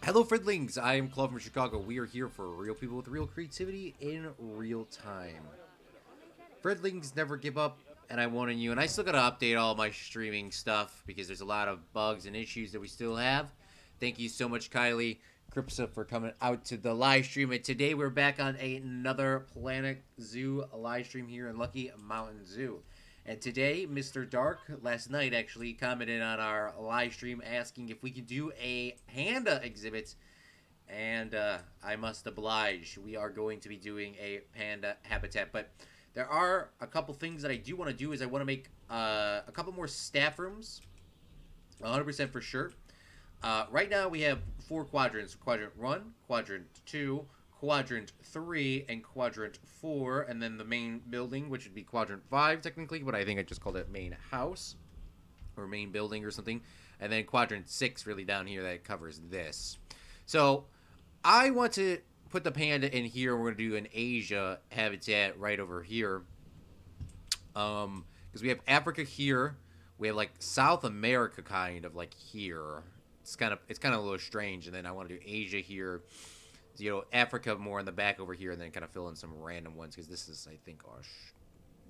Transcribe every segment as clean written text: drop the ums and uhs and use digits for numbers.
Hello, Friendlings. I am Claude from Chicago. We are here for real people with real creativity in real time. Friendlings never give up, and I want on you. And I still gotta update all my streaming stuff because there's a lot of bugs and issues that we still have. Thank you so much, Kylie Cripsa, for coming out to the live stream. And today we're back on another Planet Zoo live stream here in Lucky Mountain Zoo. And today, Mr. Dark, last night actually, commented on our live stream asking if we could do a panda exhibit. And I must oblige. We are going to be doing a panda habitat. But there are a couple things that I do want to do. Is I want to make a couple more staff rooms. 100% for sure. Right now we have 4 quadrants. Quadrant 1, Quadrant 2, Quadrant 3, and Quadrant 4, and then the main building, which would be Quadrant 5 technically, but I think I just called it main house or main building or something. And then Quadrant 6 really down here that covers this. So I want to put the panda in here. We're going to do an Asia habitat right over here. Because we have Africa here. We have like South America kind of like here. It's kind of a little strange. And then I want to do Asia here. You know, Africa more in the back over here, and then kind of fill in some random ones, because this is, I think,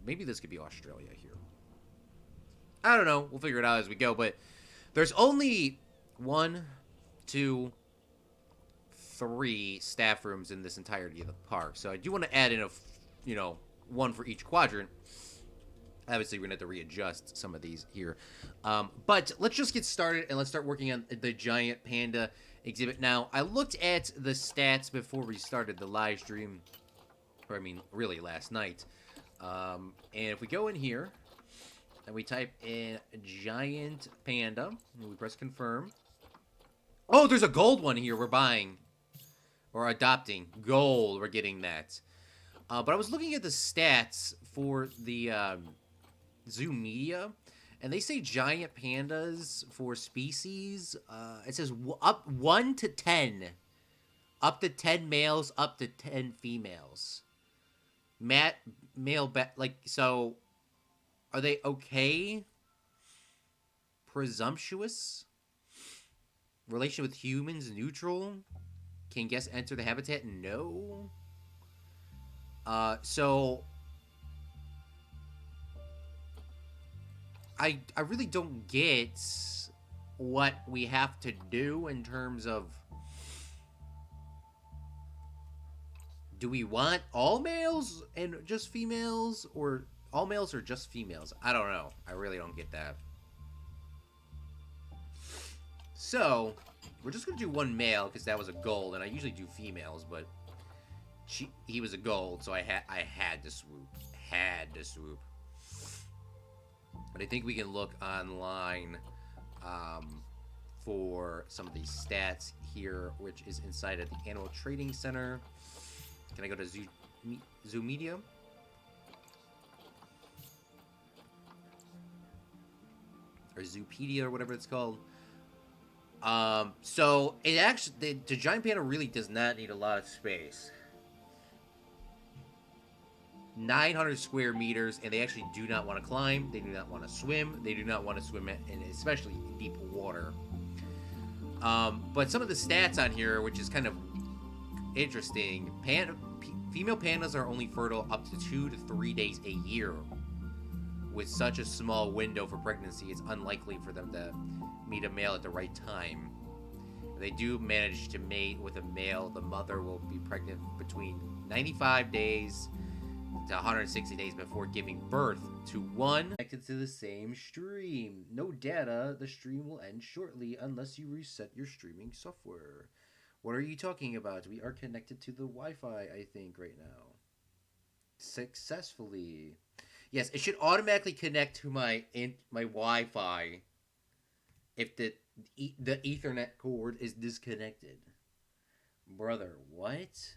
maybe this could be Australia here. I don't know. We'll figure it out as we go, but there's only 1, 2, 3 staff rooms in this entirety of the park, so I do want to add in one for each quadrant. Obviously, we're going to have to readjust some of these here. But let's just get started, and let's start working on the giant panda exhibit. Now, I looked at the stats before we started the live stream, or I mean, really last night. And if we go in here, and we type in giant panda, and we press confirm. Oh, there's a gold one here we're buying, or adopting. Gold, we're getting that. But I was looking at the stats for the Zoo Media, and they say giant pandas for species. It says up 1 to 10. Up to 10 males, up to 10 females. So, are they okay? Presumptuous? Relation with humans, neutral? Can guests enter the habitat? No. So I really don't get what we have to do in terms of, do we want all males and just females, or all males or just females? I don't know. I really don't get that. So we're just gonna do 1 male because that was a gold, and I usually do females, but he was a gold, so I had to swoop. But I think we can look online for some of these stats here, which is inside of the Animal Trading Center. Can I go to Zoo Media? Or Zoopedia, or whatever it's called. So it actually, the giant panda really does not need a lot of space. 900 square meters, and they actually do not want to climb. They do not want to swim. They do not want to swim in especially deep water. But some of the stats on here, which is kind of interesting, female pandas are only fertile up to 2 to 3 days a year. With such a small window for pregnancy, it's unlikely for them to meet a male at the right time. If they do manage to mate with a male, the mother will be pregnant between 95 days to 160 days before giving birth to one. Connected to the same stream. No data. The stream will end shortly unless you reset your streaming software. What are you talking about? We are connected to the Wi-Fi, I think, right now. Successfully. Yes, it should automatically connect to my Wi-Fi if the Ethernet cord is disconnected. Brother, what?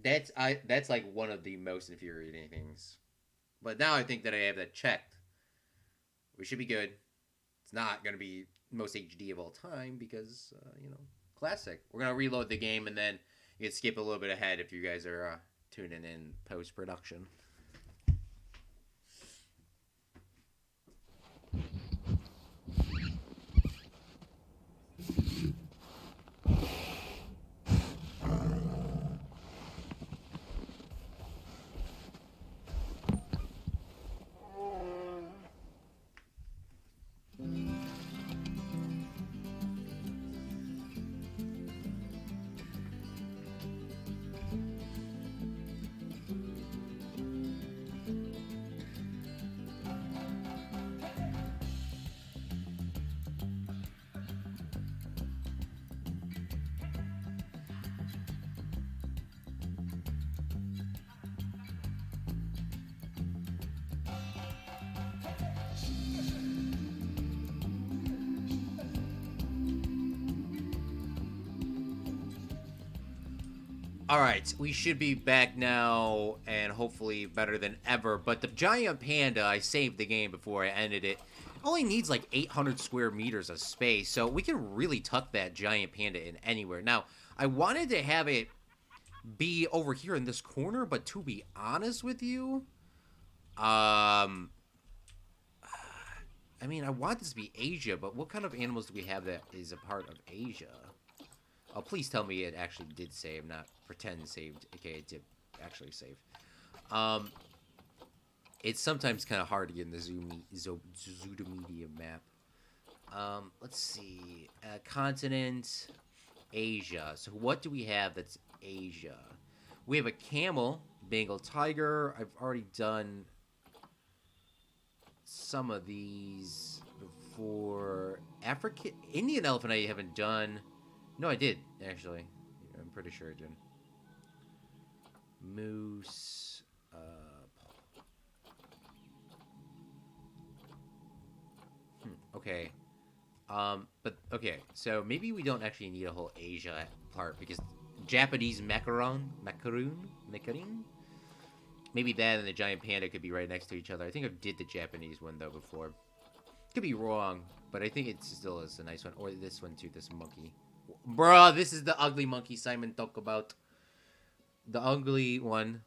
That's like one of the most infuriating things. But now I think that I have that checked. We should be good. It's not going to be most HD of all time because, classic. We're going to reload the game, and then you can skip a little bit ahead if you guys are tuning in post-production. Alright, we should be back now, and hopefully better than ever. But the giant panda, I saved the game before I ended it, only needs like 800 square meters of space, so we can really tuck that giant panda in anywhere. Now, I wanted to have it be over here in this corner, but to be honest with you, I mean, I want this to be Asia, but what kind of animals do we have that is a part of Asia? Oh, please tell me it actually did save, not pretend saved. Okay, it did actually save. It's sometimes kind of hard to get in the Zootomedia map. Let's see. Continent, Asia. So what do we have that's Asia? We have a camel, Bengal tiger. I've already done some of these before. Indian elephant I haven't done. No, I did, actually. I'm pretty sure I did. Moose. Okay. But, okay. So, maybe we don't actually need a whole Asia part, because Japanese macaroon? Maybe that and the giant panda could be right next to each other. I think I did the Japanese one, though, before. Could be wrong, but I think it still is a nice one. Or this one, too, this monkey. Bruh, this is the ugly monkey Simon talked about. The ugly one.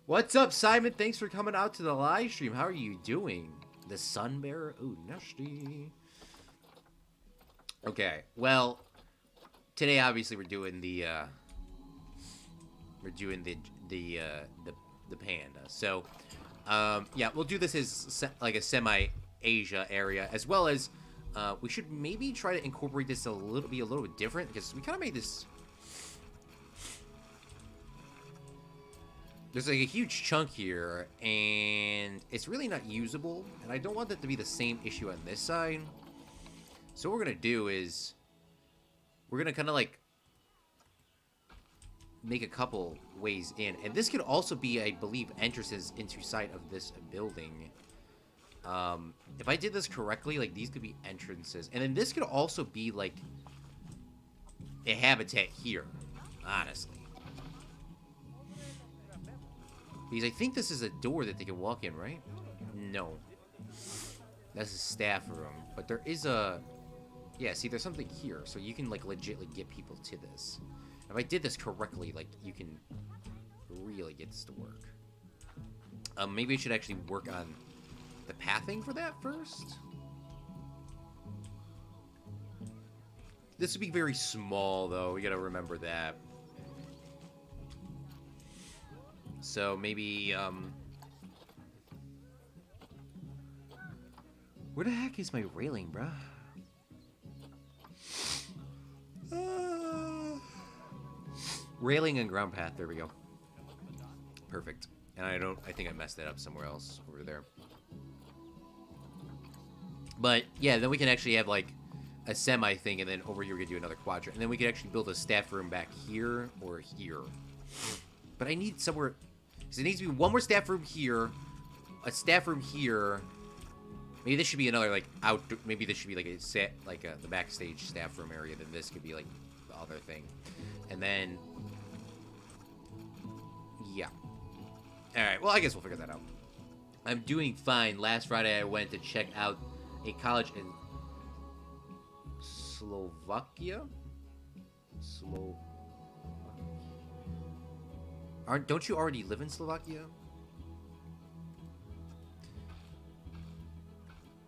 What's up, Simon? Thanks for coming out to the live stream. How are you doing? The sun bearer? Ooh, nasty. Okay, well, today obviously we're doing the panda. So, yeah, we'll do this as like a semi-Asia area, as well as we should maybe try to incorporate this be a little bit different, because we kind of made this. There's like a huge chunk here, and it's really not usable, and I don't want that to be the same issue on this side. So what we're gonna do is we're gonna kind of like make a couple ways in, and this could also be, I believe, entrances into side of this building. If I did this correctly, like, these could be entrances. And then this could also be, like, a habitat here, honestly. Because I think this is a door that they can walk in, right? No. That's a staff room. But there is a... Yeah, see, there's something here. So you can, like, legitimately get people to this. If I did this correctly, like, you can really get this to work. Maybe I should actually work on the pathing for that first. This would be very small, though. We gotta remember that. So maybe, where the heck is my railing, bruh? Railing and ground path. There we go. Perfect. And I think I messed that up somewhere else over there. But, yeah, then we can actually have, like, a semi thing, and then over here we can do another quadrant. And then we can actually build a staff room back here or here. But I need somewhere... So it needs to be one more staff room here, a staff room here. Maybe this should be another, like, outdoor... Maybe this should be, like, the backstage staff room area. Then this could be, like, the other thing. And then... Yeah. Alright, well, I guess we'll figure that out. I'm doing fine. Last Friday I went to check out a college in Slovakia? Don't you already live in Slovakia?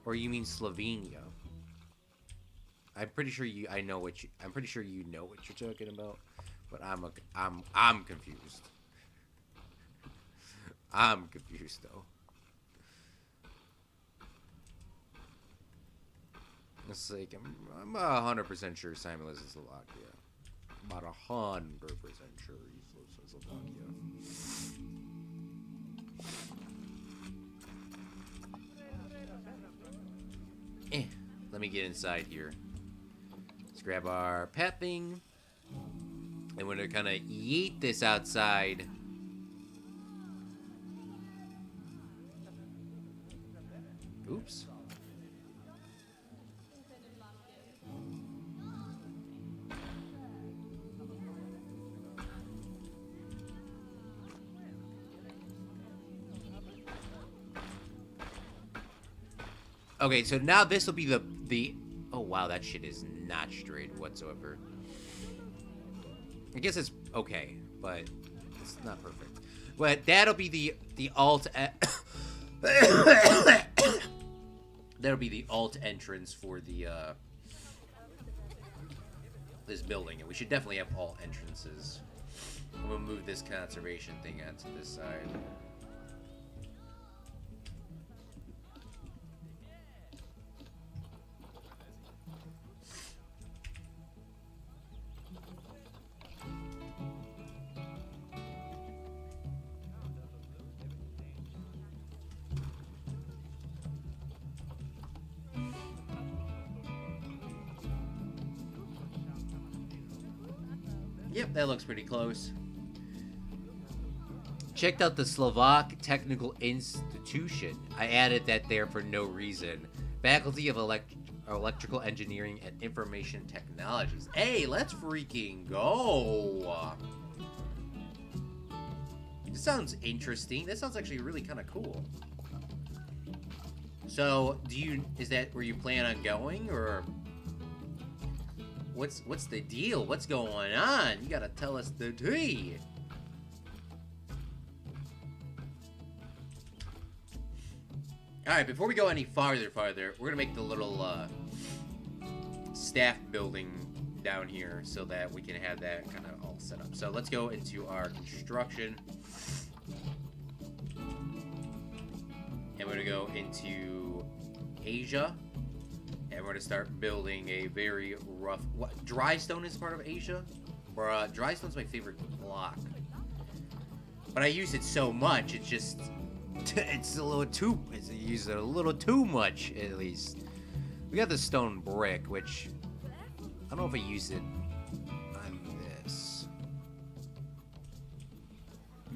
Or you mean Slovenia? I'm pretty sure I'm pretty sure you know what you're talking about, but I'm confused. I'm confused though. It's like I'm 100% sure Simon lives in Slovakia. About 100% sure he lives in Slovakia. Let me get inside here. Let's grab our pathing, and we're gonna kind of yeet this outside. Oops. Okay, so now this will be the... Oh, wow, that shit is not straight whatsoever. I guess it's okay, but it's not perfect. But that'll be the alt... That'll be the alt entrance for the, this building. And we should definitely have alt entrances. I'm gonna move this conservation thing onto this side. Yep, that looks pretty close. Checked out the Slovak Technical Institution. I added that there for no reason. Faculty of Electrical Engineering and Information Technologies. Hey, let's freaking go! This sounds interesting. That sounds actually really kind of cool. So, is that where you plan on going, or... What's the deal? What's going on? You gotta tell us the tea. Alright, before we go any farther, we're gonna make the little staff building down here so that we can have that kind of all set up. So let's go into our construction. And we're gonna go into Asia. And we're gonna start building a very rough... What? Dry stone is part of Asia? Or, dry stone's my favorite block. But I use it so much, it's just... It's a little too... I use it a little too much, at least. We got the stone brick, which... I don't know if I use it on this.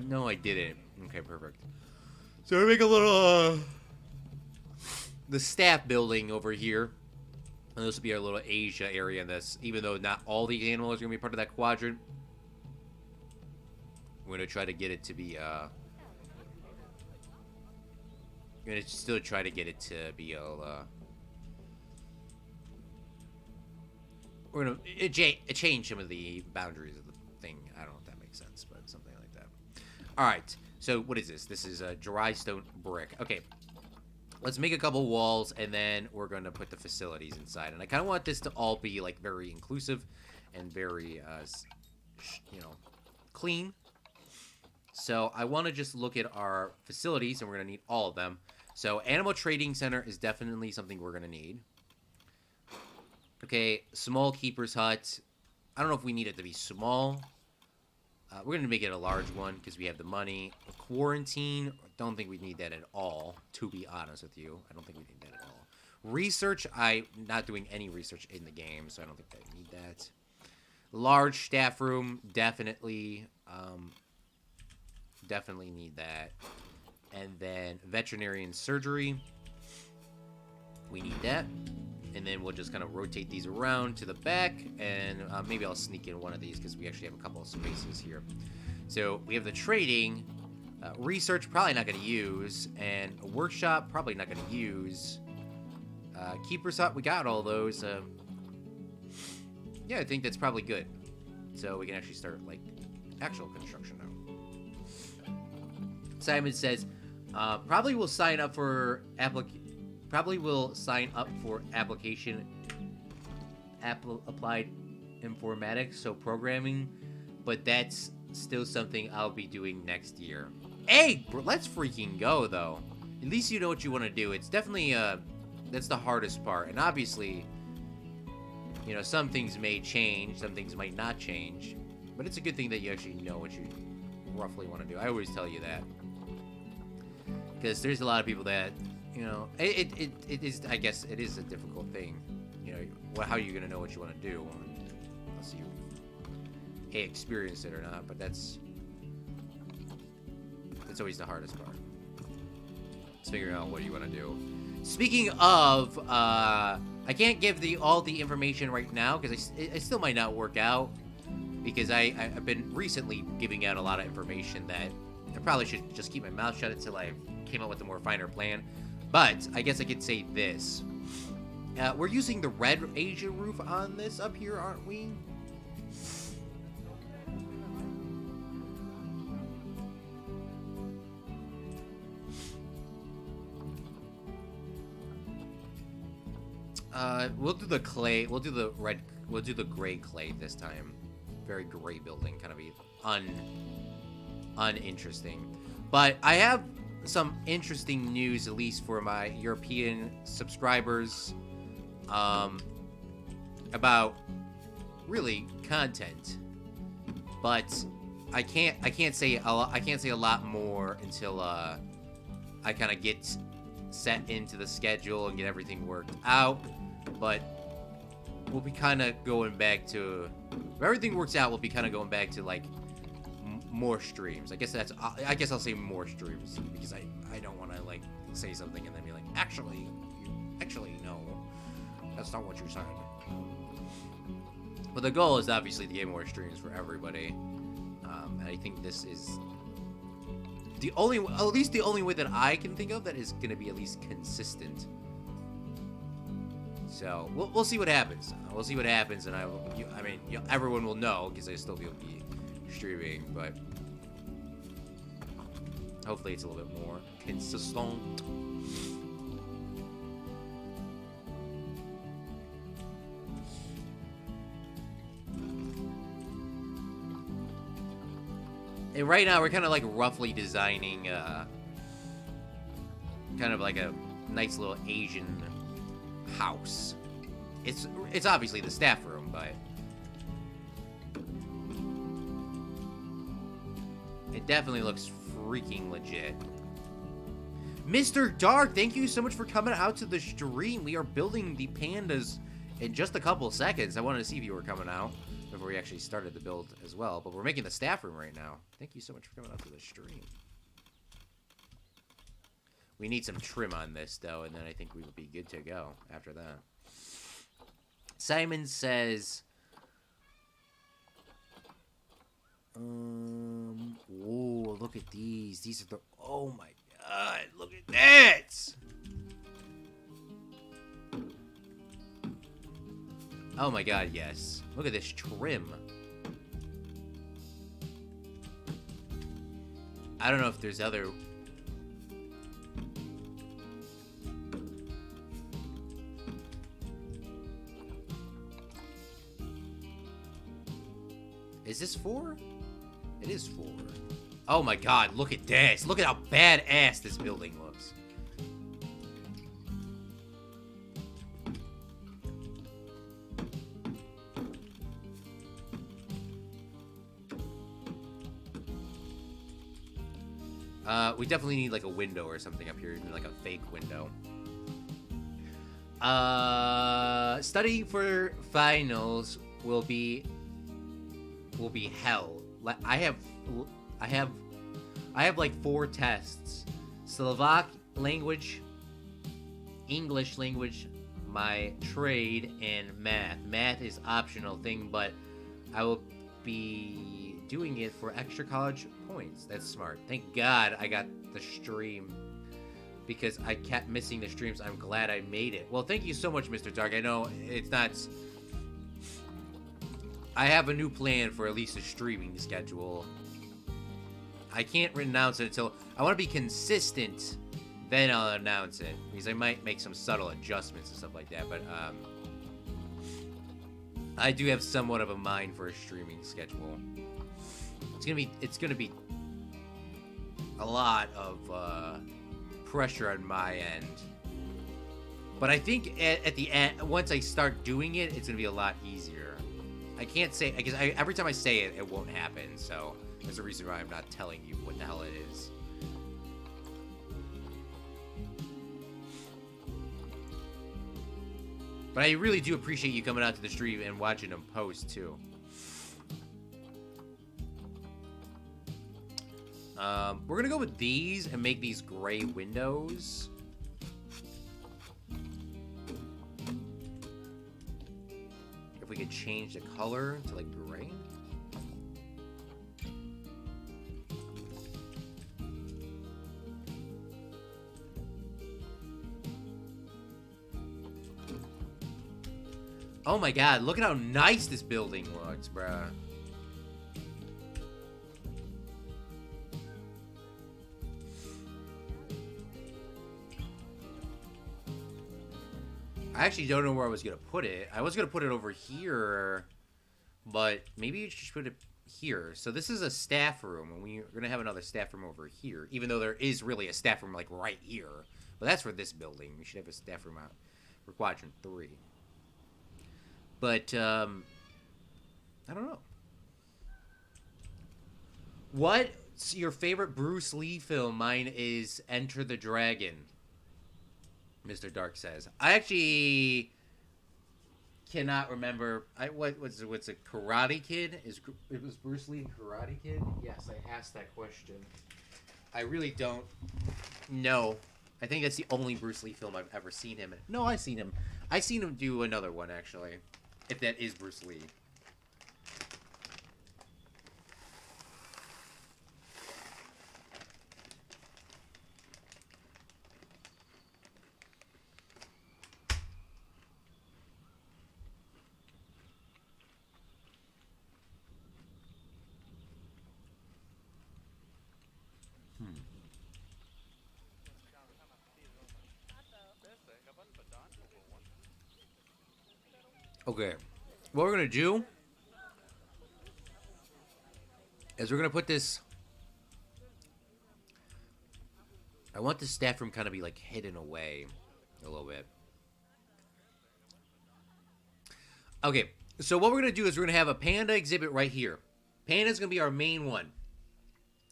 No, I didn't. Okay, perfect. So we make a little, the staff building over here. And this will be our little Asia area in this. Even though not all the animals are going to be part of that quadrant. We're going to try to get it to be, we're going to still try to get it to be, we're going to change some of the boundaries of the thing. I don't know if that makes sense, but something like that. Alright, so what is this? This is a dry stone brick. Okay. Let's make a couple walls, and then we're going to put the facilities inside. And I kind of want this to all be, like, very inclusive and very, you know, clean. So I want to just look at our facilities, and we're going to need all of them. So Animal Trading Center is definitely something we're going to need. Okay, small keeper's hut. I don't know if we need it to be small. We're going to make it a large one because we have the money. Quarantine, don't think we need that at all, to be honest with you. I don't think we need that at all. Research, I'm not doing any research in the game, so I don't think I need that. Large staff room, definitely. Definitely need that. And then veterinarian surgery. We need that. And then we'll just kind of rotate these around to the back. And maybe I'll sneak in one of these because we actually have a couple of spaces here. So we have the trading. Research, probably not going to use. And a workshop, probably not going to use. Keeper's hut, we got all those. Yeah, I think that's probably good. So we can actually start, like, actual construction now. Simon says, probably will sign up for application applied informatics, so programming, but that's still something I'll be doing next year. Hey, let's freaking go, though. At least you know what you want to do. It's definitely, that's the hardest part, and obviously, you know, some things may change, some things might not change, but it's a good thing that you actually know what you roughly want to do. I always tell you that. Because there's a lot of people that, you know, it is, I guess, it is a difficult thing. You know, how are you going to know what you want to do unless you experience it or not? But that's always the hardest part. It's figuring out what you want to do. Speaking of, I can't give all the information right now because it still might not work out because I've been recently giving out a lot of information that I probably should just keep my mouth shut until I came up with a more finer plan. But I guess I could say this. We're using the red Asian roof on this up here, aren't we? We'll do the clay. We'll do the red. We'll do the gray clay this time. Very gray building, kind of be uninteresting. But I have some interesting news, at least for my European subscribers, about really content. But I can't say a lot more until I kind of get set into the schedule and get everything worked out. But we'll be kind of going back to, if everything works out, we'll be kind of going back to like more streams. I guess I'll say more streams, because I don't want to like say something and then be like, actually no, that's not what you're saying. But the goal is obviously to get more streams for everybody. And I think this is the only way that I can think of that is going to be at least consistent. So we'll see what happens. We'll see what happens, and everyone will know because I still will be streaming, but hopefully it's a little bit more consistent. And right now we're kind of like roughly designing kind of like a nice little Asian house. It's obviously the staff room, but it definitely looks freaking legit. Mr. Dark, thank you so much for coming out to the stream. We are building the pandas in just a couple seconds. I wanted to see if you were coming out before we actually started the build as well, but we're making the staff room right now. Thank you so much for coming out to the stream. We need some trim on this, though, and then I think we will be good to go after that. Simon says, whoa, look at these. These are the, oh my god, look at that! Oh my god, yes. Look at this trim. I don't know if there's other... Is this 4? It is 4. Oh my god, look at this. Look at how badass this building looks. We definitely need like a window or something up here, like a fake window. Study for finals will be hell. I have like 4 tests: Slovak language, English language, my trade, and math. Math is optional thing, but I will be doing it for extra college points. That's smart. Thank God I got the stream, because I kept missing the streams. I'm glad I made it. Well, thank you so much, Mr. Dark. I know it's not... I have a new plan for at least a streaming schedule. I can't announce it until... I want to be consistent, then I'll announce it. Because I might make some subtle adjustments and stuff like that, but I do have somewhat of a mind for a streaming schedule. It's gonna be a lot of pressure on my end. But I think at the end, once I start doing it, it's gonna be a lot easier. I can't say, because every time I say it, it won't happen. So there's a reason why I'm not telling you what the hell it is. But I really do appreciate you coming out to the stream and watching them post too. We're gonna go with these and make these gray windows. If we could change the color to like gray. Oh my god, look at how nice this building looks, bruh. I actually don't know where I was gonna put it. I was gonna put it over here, but maybe you should put it here. So this is a staff room, and we're gonna have another staff room over here, even though there is really a staff room like right here. But that's for this building. We should have a staff room out for quadrant 3. But I don't know. What's your favorite Bruce Lee film? Mine is Enter the Dragon. Mr. Dark says. I actually cannot remember. What's a Karate Kid? It was Bruce Lee Karate Kid? Yes, I asked that question. I really don't know. I think that's the only Bruce Lee film I've ever seen him in. No, I've seen him. I've seen him do another one, actually. If that is Bruce Lee. Okay, what we're gonna do is we're gonna put this. I want the staff room kind of be like hidden away a little bit. Okay, so what we're gonna do is we're gonna have a panda exhibit right here. Panda's gonna be our main one,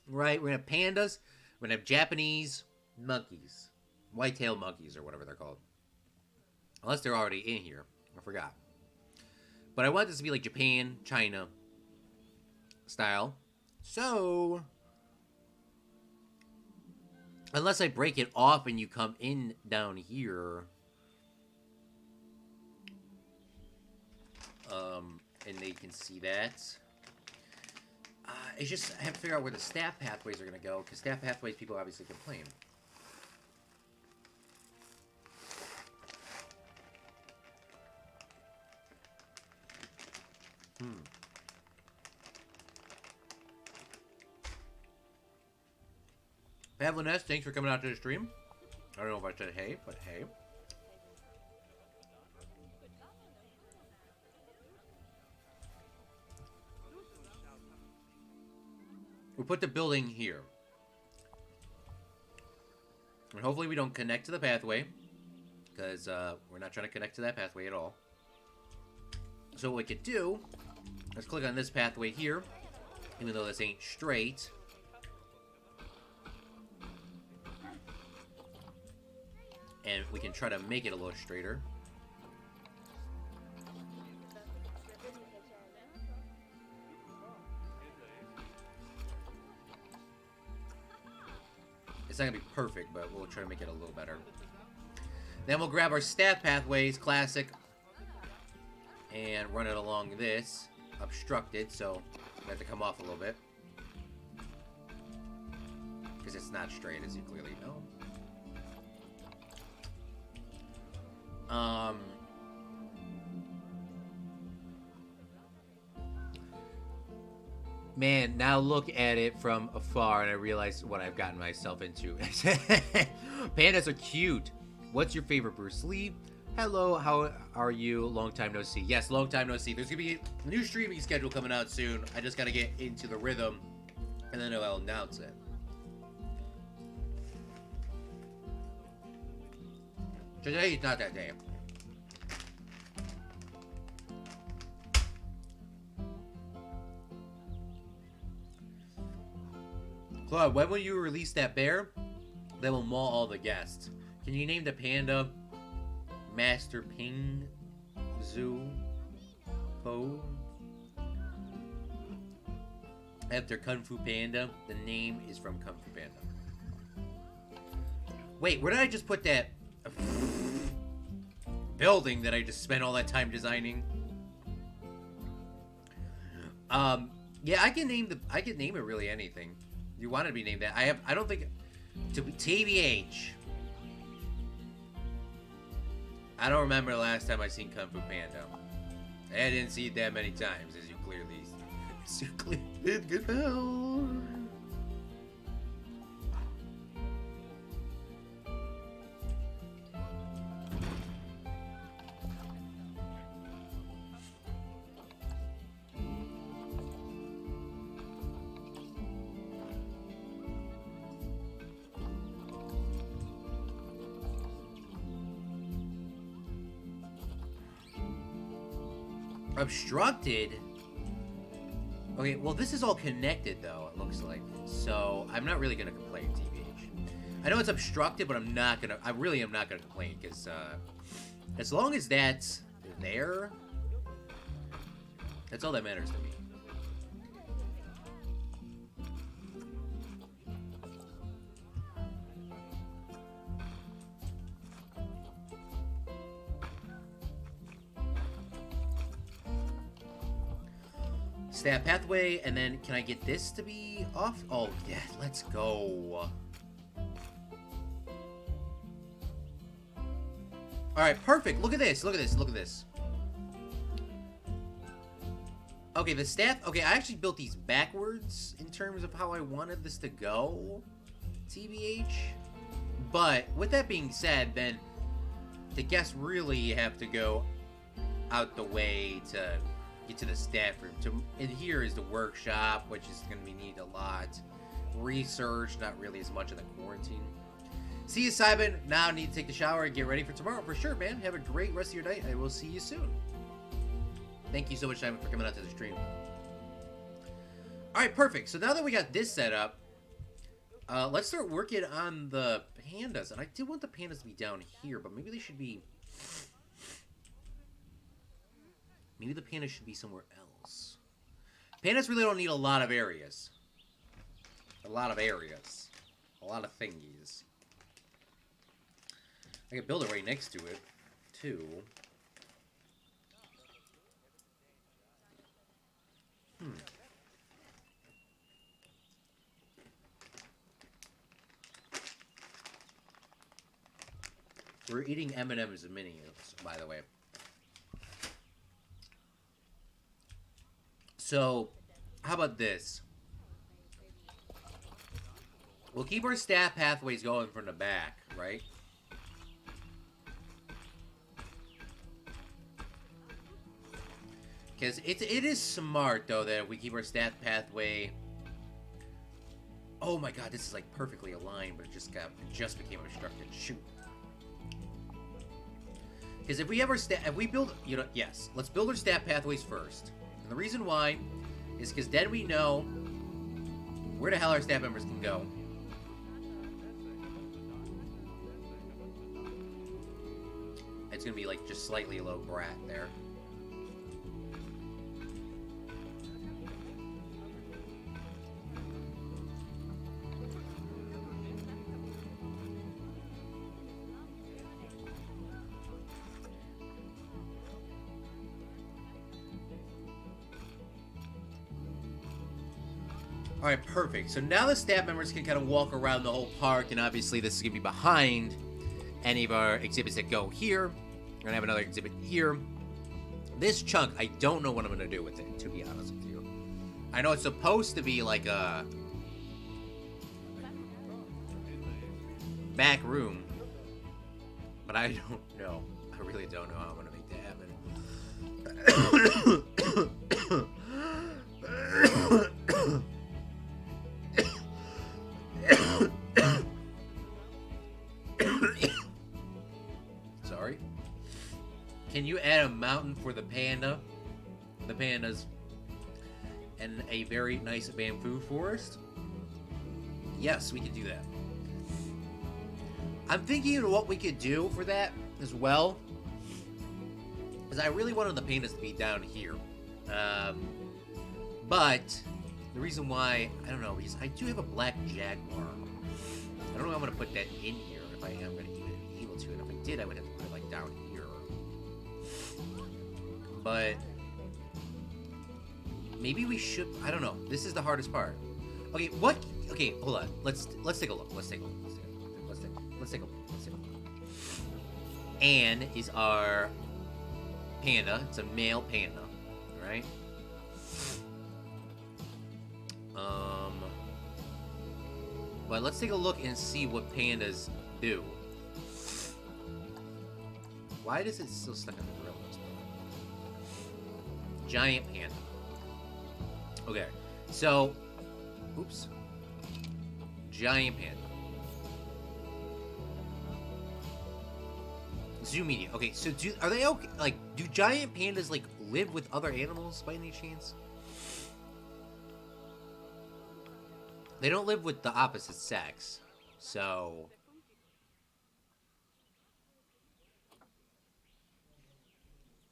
right? We're gonna have pandas. We're gonna have Japanese monkeys, white-tailed monkeys or whatever they're called, unless they're already in here. I forgot. But I want this to be like Japan, China style. So, unless I break it off and you come in down here, and they can see that. It's just, I have to figure out where the staff pathways are going to go, because staff pathways, people obviously complain. Pavliness, thanks for coming out to the stream. I don't know if I said hey, but hey. We put the building here. And hopefully we don't connect to the pathway, because we're not trying to connect to that pathway at all. So what we could do, let's click on this pathway here, even though this ain't straight. And we can try to make it a little straighter. It's not going to be perfect, but we'll try to make it a little better. Then we'll grab our staff pathways, classic, and run it along this, obstructed, so we have to come off a little bit. Because it's not straight, as you clearly know. Man, now look at it from afar and I realize what I've gotten myself into. Pandas are cute. What's your favorite Bruce Lee? Hello, how are you? Long time no see. Yes, long time no see. There's gonna be a new streaming schedule coming out soon. I just gotta get into the rhythm and then I'll announce it. Today is not that day. Claude, when will you release that bear that will maul all the guests? Can you name the panda Master Ping Zhu Po? After Kung Fu Panda. The name is from Kung Fu Panda. Wait, where did I just put that building that I just spent all that time designing? Yeah, I can name it really anything. You want it to be named that. I don't think to be TBH. I don't remember the last time I seen Kung Fu Panda. I didn't see it that many times, as you clearly did. Good hell. Obstructed? Okay, well this is all connected though, it looks like. So, I'm not really gonna complain, TBH. I know it's obstructed, but I really am not gonna complain, because, as long as that's there, that's all that matters to me. Stab pathway, and then can I get this to be off? Oh, yeah, let's go. Alright, perfect. Look at this, look at this, look at this. Okay, the staff... Okay, I actually built these backwards in terms of how I wanted this to go, TBH. But, with that being said, then the guests really have to go out the way to get to the staff room. And here is the workshop, which is going to be needed a lot. Research, not really as much in the quarantine. See you, Simon. Now I need to take the shower and get ready for tomorrow. For sure, man. Have a great rest of your night. I will see you soon. Thank you so much, Simon, for coming out to the stream. Alright, perfect. So now that we got this set up, let's start working on the pandas. And I did want the pandas to be down here, but maybe they should be... Maybe the pandas should be somewhere else. Pandas really don't need a lot of areas. A lot of areas. A lot of thingies. I could build it right next to it, too. We're eating M&M's and Minions, by the way. So, how about this? We'll keep our staff pathways going from the back, right? Because it is smart, though, that we keep our staff pathway... Oh my god, this is like perfectly aligned, but it just became obstructed. Shoot. Because if we have our if we build, you know, yes, let's build our staff pathways first. And the reason why is because then we know where the hell our staff members can go. It's gonna be like just slightly low brat there. Alright, perfect. So now the staff members can kind of walk around the whole park, and obviously this is going to be behind any of our exhibits that go here. We're going to have another exhibit here. This chunk, I don't know what I'm going to do with it, to be honest with you. I know it's supposed to be like a back room, but I don't know. I really don't know how I'm going to make that happen. Sorry. Can you add a mountain for the panda? The pandas. And a very nice bamboo forest? Yes, we could do that. I'm thinking of what we could do for that as well. Because I really wanted the pandas to be down here. But the reason why, I don't know, because I do have a black jaguar. I don't know if I'm going to put that in here, if I am going to even be able to. And if I did, I would have to put it, like, down here. But maybe we should, I don't know. This is the hardest part. Okay, what? Okay, hold on. Let's take a look. Let's take a look. Let's take a look. Anne is our panda. It's a male panda. right? But let's take a look and see what pandas do. Why does it still stuck in the gorillas? Giant panda. Okay, so, oops. Giant panda. Zoo media. Okay, so are they okay? Like, do giant pandas like live with other animals by any chance? They don't live with the opposite sex, so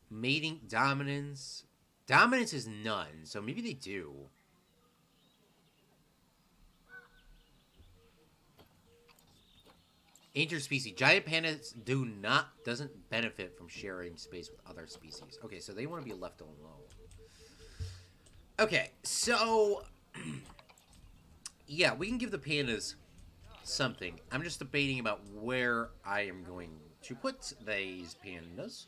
mating, dominance. Dominance is none, so maybe they do. Interspecies. Giant pandas doesn't benefit from sharing space with other species. Okay, so they want to be left alone. Okay, so yeah, we can give the pandas something. I'm just debating about where I am going to put these pandas.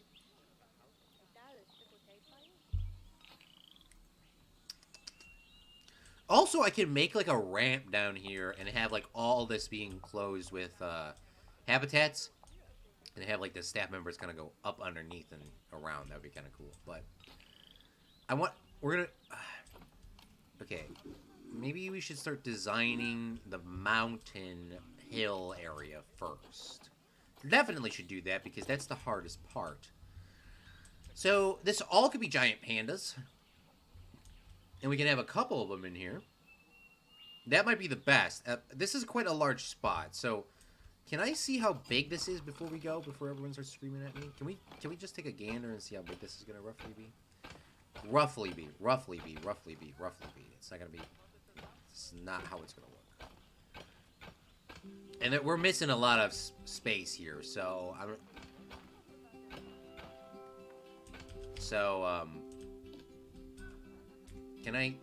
Also, I can make like a ramp down here and have like all this being closed with habitats, and have like the staff members kind of go up underneath and around. That would be kind of cool. But we're gonna okay, maybe we should start designing the mountain hill area first. Definitely should do that because that's the hardest part. So this all could be giant pandas, and we can have a couple of them in here. That might be the best. This is quite a large spot, so can I see how big this is before we go? Before everyone starts screaming at me, can we just take a gander and see how big this is gonna roughly be? Roughly be. It's not gonna be. It's not how it's gonna look. And we're missing a lot of space here, so can I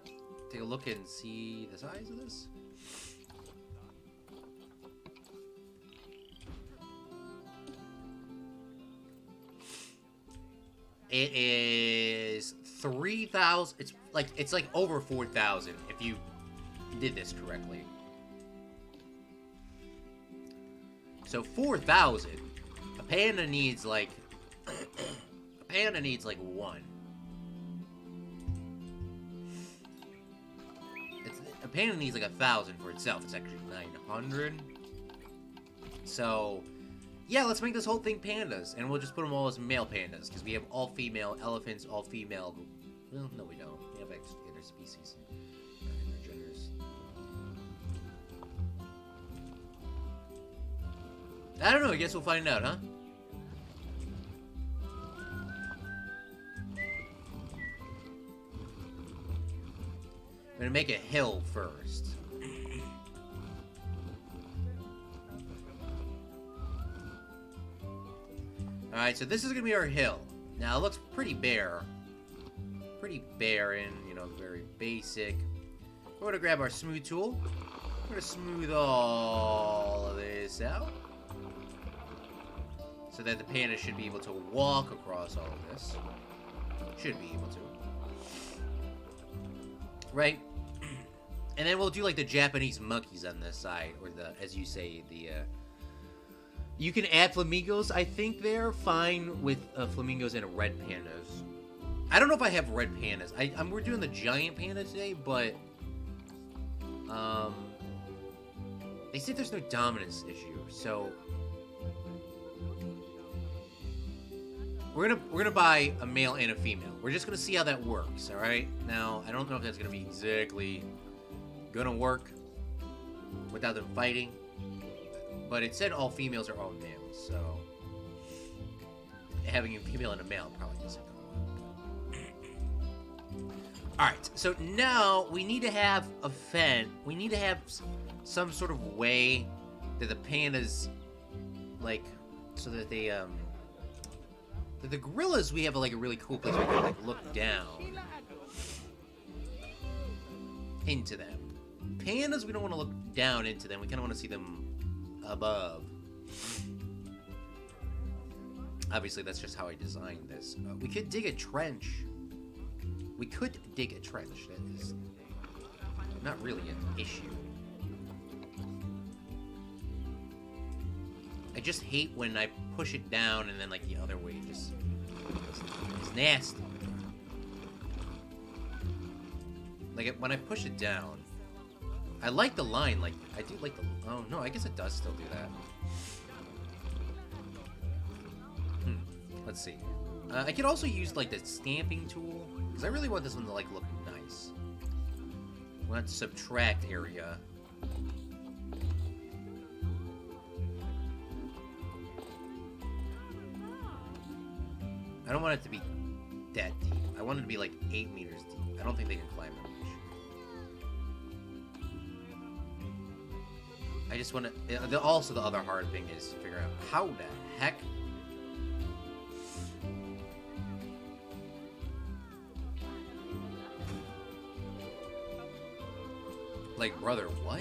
take a look and see the size of this? It is 3,000. It's like over 4,000 if you did this correctly. So 4,000. A panda needs like one. A panda needs like 1,000 for itself. It's actually 900. So yeah, let's make this whole thing pandas, and we'll just put them all as male pandas, because we have all female elephants, all female. Well, no, we don't. We have interspecies and intergenders. I don't know. I guess we'll find out, huh? I'm gonna make a hill first. Alright, so this is gonna be our hill. Now, it looks pretty bare. Pretty barren, you know, very basic. We're gonna grab our smooth tool. We're gonna smooth all of this out, so that the panda should be able to walk across all of this. Should be able to. Right? And then we'll do like the Japanese monkeys on this side, or the, as you say, the, you can add flamingos, I think they're fine with flamingos and red pandas. I don't know if I have red pandas. We're doing the giant panda today, but they say there's no dominance issue, so we're gonna buy a male and a female. We're just gonna see how that works, all right? Now, I don't know if that's gonna be exactly gonna work without them fighting. But it said all females are all males, so having a female and a male probably isn't going to work. Alright, so now we need to have a we need to have some sort of way that the pandas, like, so that they, the gorillas, we have like a really cool place where we can like look down into them. Pandas, we don't want to look down into them. We kind of want to see them above. Obviously, that's just how I designed this. We could dig a trench We could dig a trench. That is not really an issue. I just hate when I push it down and then, like, the other way just is nasty. Like, when I push it down, I like the line. Like, I do like the... Oh, no, I guess it does still do that. Let's see. I could also use, like, the stamping tool, because I really want this one to, like, look nice. I want to subtract area. I don't want it to be that deep. I want it to be, like, 8 meters deep. I don't think they can climb that much. I just want to... Also, the other hard thing is to figure out how the heck... Like, brother, what?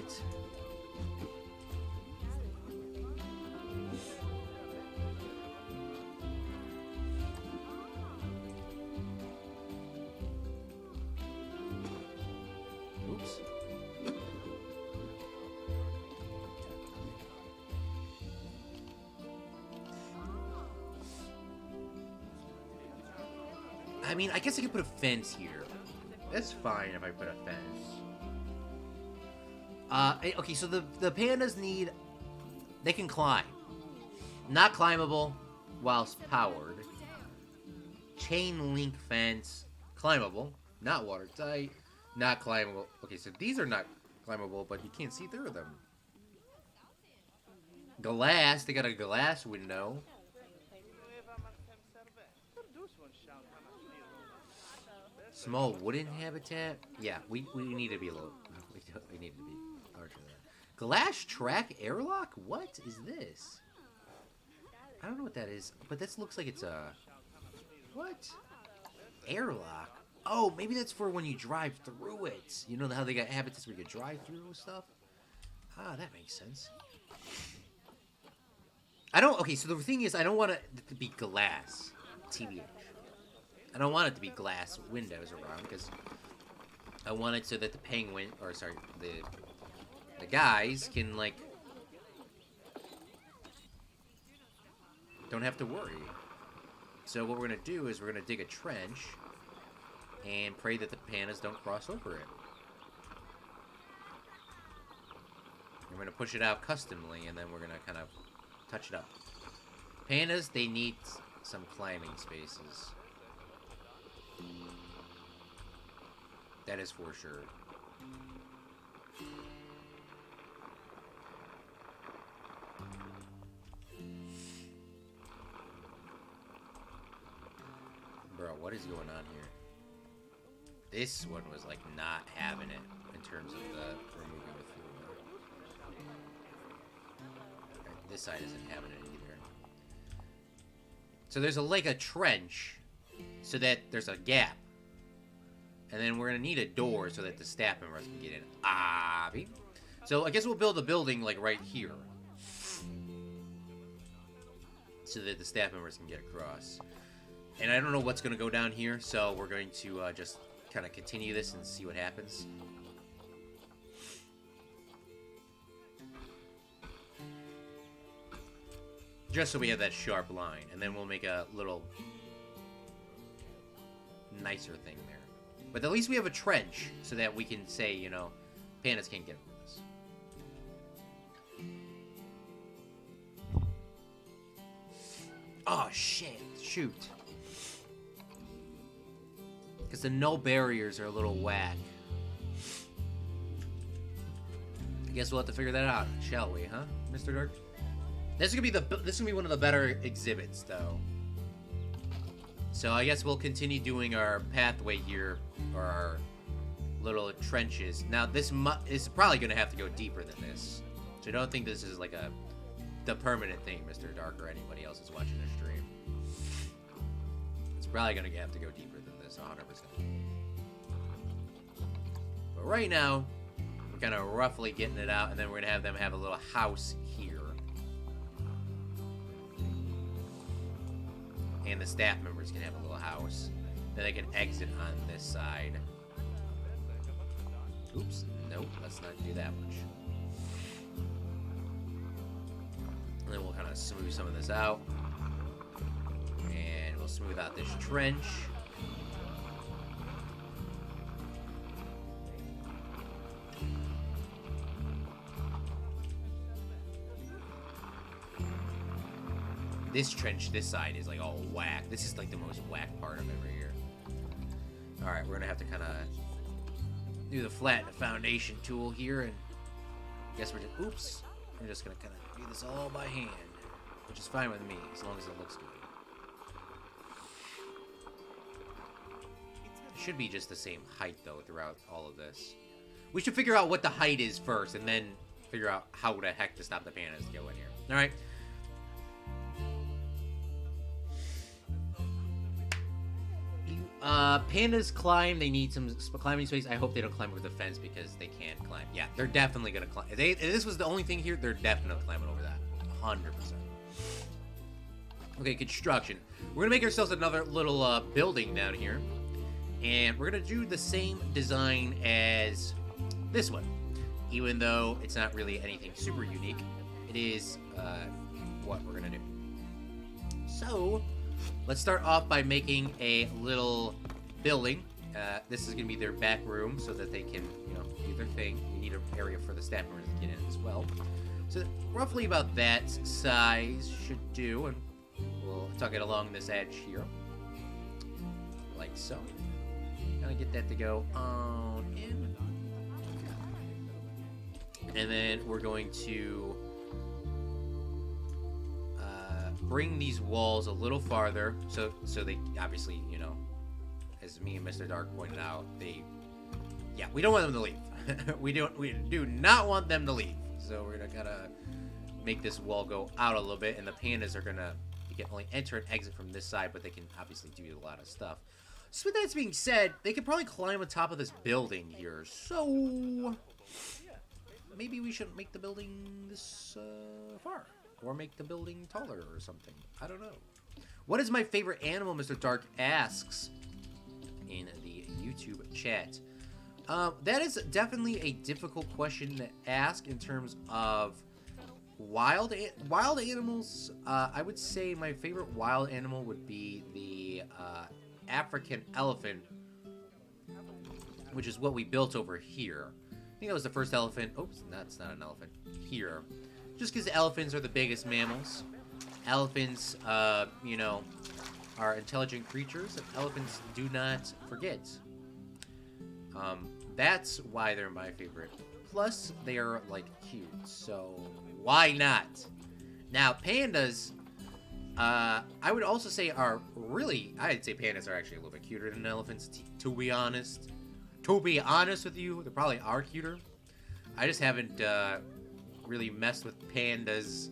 Oops. I mean, I guess I could put a fence here. That's fine if I put a fence. Okay, so the pandas need... They can climb. Not climbable whilst powered. Chain link fence. Climbable. Not watertight. Not climbable. Okay, so these are not climbable, but you can't see through them. Glass. They got a glass window. Small wooden habitat. Yeah, we need to be a little... We need to be... Glass track airlock? What is this? I don't know what that is, but this looks like it's a... What? Airlock? Oh, maybe that's for when you drive through it. You know how they got habitats where you can drive through stuff? Ah, that makes sense. I don't... Okay, so the thing is, I don't want it to be glass. TBH. I don't want it to be glass windows around, because I want it so that the penguin... Or, sorry, the guys can, like, don't have to worry. So what we're going to do is we're going to dig a trench and pray that the pandas don't cross over it. We're going to push it out customly, and then we're going to kind of touch it up. Pandas, they need some climbing spaces. That is for sure. Bro, what is going on here? This one was, like, not having it in terms of the removing the fuel. Right, this side isn't having it either. So there's a trench so that there's a gap. And then we're going to need a door so that the staff members can get in. So I guess we'll build a building, like, right here. So that the staff members can get across. And I don't know what's going to go down here, so we're going to just kind of continue this and see what happens. Just so we have that sharp line, and then we'll make a little nicer thing there. But at least we have a trench, so that we can say, you know, pandas can't get over this. Oh, shit. Shoot. Because the no barriers are a little whack. I guess we'll have to figure that out, shall we, huh, Mr. Dark? This is gonna be one of the better exhibits, though. So I guess we'll continue doing our pathway here, or our little trenches. Now this is probably gonna have to go deeper than this. So I don't think this is like the permanent thing, Mr. Dark, or anybody else is watching the stream. It's probably gonna have to go deeper than this, 100%. But right now, we're kind of roughly getting it out, and then we're gonna have them have a little house here. And the staff members can have a little house. Then they can exit on this side. Oops, nope, let's not do that much. And then we'll kind of smooth some of this out. And we'll smooth out this trench. This trench, this side, is like all whack. This is like the most whack part of it right here. Alright, we're gonna have to kind of do the flatten the foundation tool here, and I guess we're just, oops, we're just gonna kind of do this all by hand, which is fine with me, as long as it looks good. It should be just the same height, though, throughout all of this. We should figure out what the height is first, and then figure out how the heck to stop the pandas to go in here. Alright. Pandas climb. They need some climbing space. I hope they don't climb over the fence because they can't climb. Yeah, they're definitely gonna climb. If this was the only thing here, they're definitely climbing over that. 100%. Okay, construction. We're gonna make ourselves another little building down here, and we're gonna do the same design as this one, even though it's not really anything super unique. It is what we're gonna do. So let's start off by making a little building. This is going to be their back room so that they can, you know, do their thing. We need an area for the staff members to get in as well. So roughly about that size should do, and we'll tuck it along this edge here, like so. Kind of get that to go on in. And then we're going to bring these walls a little farther, so they obviously, you know, as me and Mr. Dark pointed out, we don't want them to leave. we do not want them to leave. So we're gonna kind of make this wall go out a little bit, and the pandas are gonna, you can only enter and exit from this side, but they can obviously do a lot of stuff. So with that being said, they can probably climb on top of this building here. So maybe we shouldn't make the building this far. Or make the building taller or something. I don't know. What is my favorite animal, Mr. Dark asks in the YouTube chat. That is definitely a difficult question to ask in terms of wild animals. I would say my favorite wild animal would be the African elephant, which is what we built over here. I think that was the first elephant. Oops, that's not an elephant. Here. Just because elephants are the biggest mammals. Elephants, you know, are intelligent creatures. And elephants do not forget. That's why they're my favorite. Plus, they are, like, cute. So, why not? Now, pandas, I would also say are really... I'd say pandas are actually a little bit cuter than elephants, to be honest. To be honest with you, they probably are cuter. I just haven't... really messed with pandas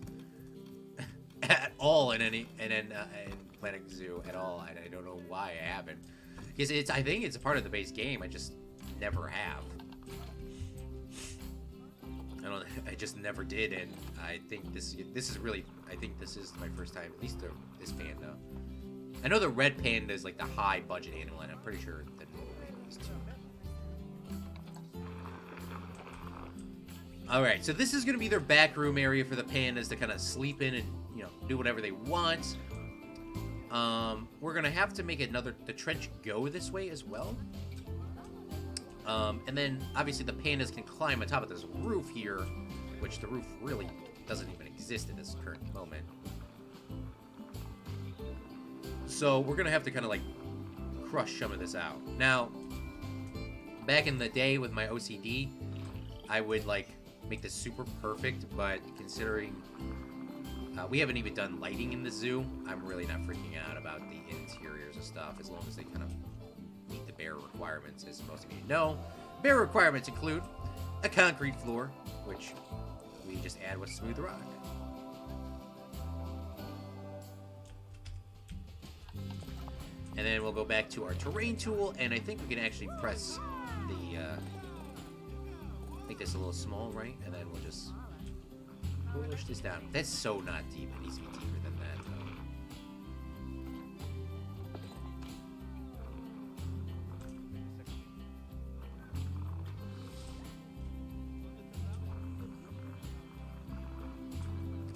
at all in Planet Zoo at all. I don't know why I haven't, because I think it's a part of the base game. I just never have. I just never did, and I think this is really, I think this is my first time, at least this panda. I know the red panda is like the high budget animal, and I'm pretty sure the normal panda is too. Alright, so this is going to be their back room area for the pandas to kind of sleep in and, you know, do whatever they want. We're going to have to make the trench go this way as well. And then, obviously, the pandas can climb on top of this roof here, which the roof really doesn't even exist at this current moment. So, we're going to have to kind of, like, crush some of this out. Now, back in the day with my OCD, I would, like, make this super perfect, but considering we haven't even done lighting in the zoo, I'm really not freaking out about the interiors of stuff, as long as they kind of meet the bare requirements. As most of you know, bare requirements include a concrete floor, which we just add with smooth rock. And then we'll go back to our terrain tool, and I think we can actually press the make this a little small, right? And then we'll just push this down. That's so not deep. It needs to be deeper than that,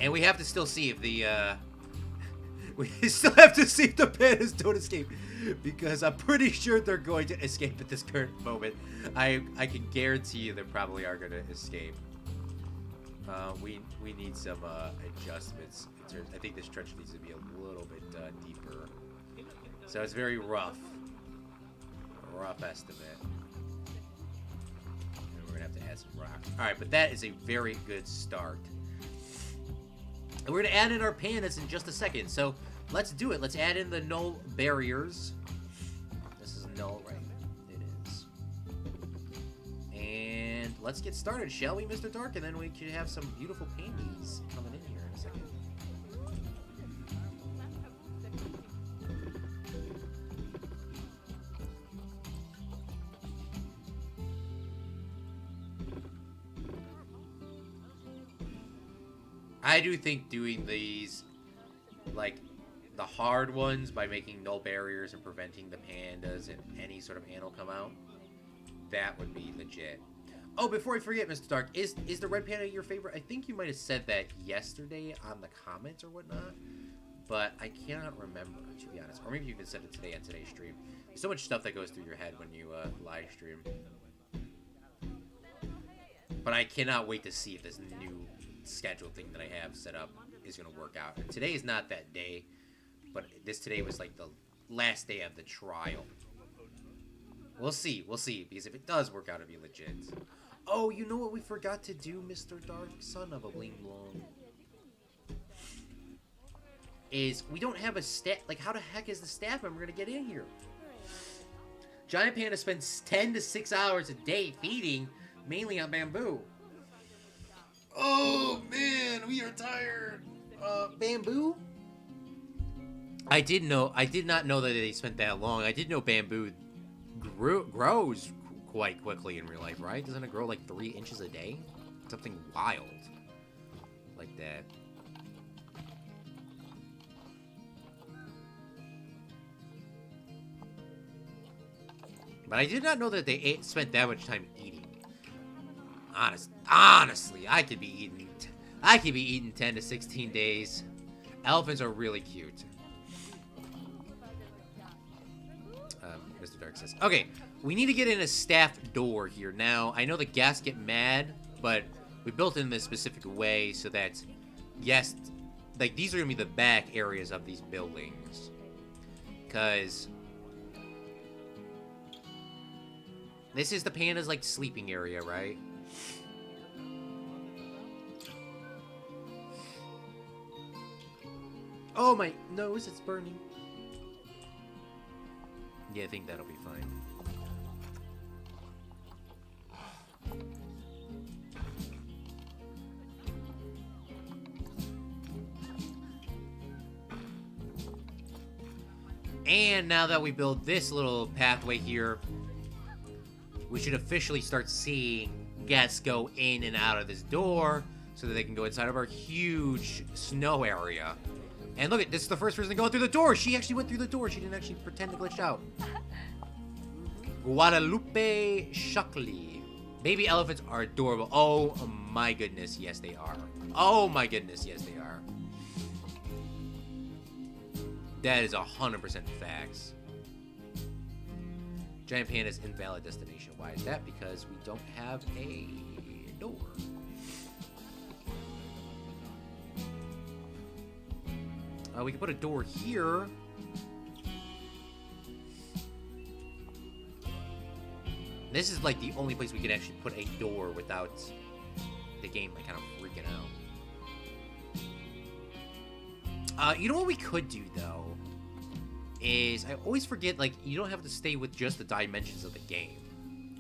And we have to still see if the, we still have to see if the pandas don't escape. Because I'm pretty sure they're going to escape at this current moment. I can guarantee you they probably are going to escape. We need some adjustments. I think this trench needs to be a little bit deeper. So it's very rough. A rough estimate. And we're going to have to add some rock. Alright, but that is a very good start. And we're going to add in our pandas in just a second. So let's do it. Let's add in the null barriers. This is null, right? It is. And let's get started, shall we, Mr. Dark? And then we could have some beautiful pandas coming in here in a second. I do think doing these, like, the hard ones by making null barriers and preventing the pandas and any sort of animal come out, that would be legit. Oh, before I forget, Mr. Dark, is the red panda your favorite? I think you might have said that yesterday on the comments or whatnot, but I cannot remember, to be honest. Or maybe you even said it today on today's stream. There's so much stuff that goes through your head when you live stream. But I cannot wait to see if this new schedule thing that I have set up is going to work out. And today is not that day, but today was like the last day of the trial. We'll see, because if it does work out, it'll be legit. Oh, you know what we forgot to do, Mr. Dark, son of a bling blong? Is we don't have a staff. Like, how the heck is the staff member going to get in here? Giant Panda spends 10 to 6 hours a day feeding, mainly on bamboo. Oh, man, we are tired. Bamboo? I did not know that they spent that long. I did know bamboo grows quite quickly in real life, right? Doesn't it grow like 3 inches a day? Something wild like that. But I did not know that they spent that much time eating. Honestly, I could be eating 10 to 16 days. Elephants are really cute. Mr. Dark says, okay, we need to get in a staff door here. Now, I know the guests get mad, but we built it in this specific way so that guests, like, these are going to be the back areas of these buildings. Because this is the panda's, like, sleeping area, right? Oh, my nose, it's burning. Yeah, I think that'll be fine. And now that we build this little pathway here, we should officially start seeing guests go in and out of this door so that they can go inside of our huge snow area. And look at this, is the first person going through the door. She actually went through the door. She didn't actually pretend to glitch out. Guadalupe Shockley. Baby elephants are adorable. Oh my goodness, yes they are. Oh my goodness, yes they are. That is 100% facts. Giant Panda's invalid destination. Why is that? Because we don't have a door. We can put a door here. This is like the only place we can actually put a door without the game like kind of freaking out. You know what we could do though? Is I always forget, like, you don't have to stay with just the dimensions of the game.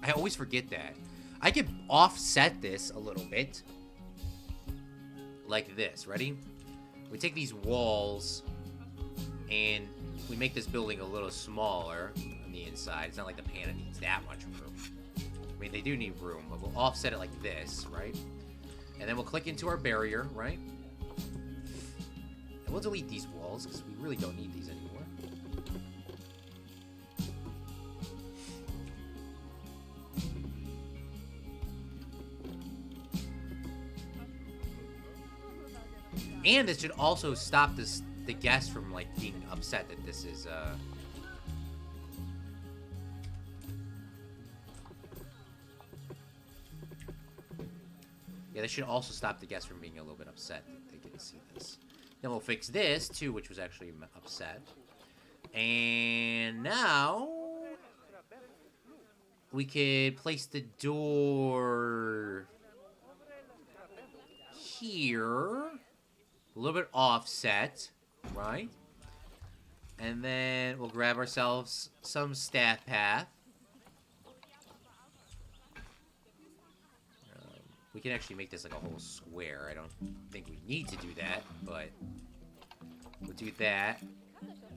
I always forget that. I could offset this a little bit. Like this, ready? We take these walls and we make this building a little smaller on the inside. It's not like the panda needs that much room. I mean, they do need room, but we'll offset it like this, right? And then we'll click into our barrier, right? And we'll delete these walls because we really don't need these anymore. And this should also stop the guests from, like, being upset that this is, Yeah, this should also stop the guests from being a little bit upset that they get to see this. Then we'll fix this, too, which was actually upset. And now we could place the door here. A little bit offset, right? And then we'll grab ourselves some staff path. We can actually make this like a whole square. I don't think we need to do that, but we'll do that.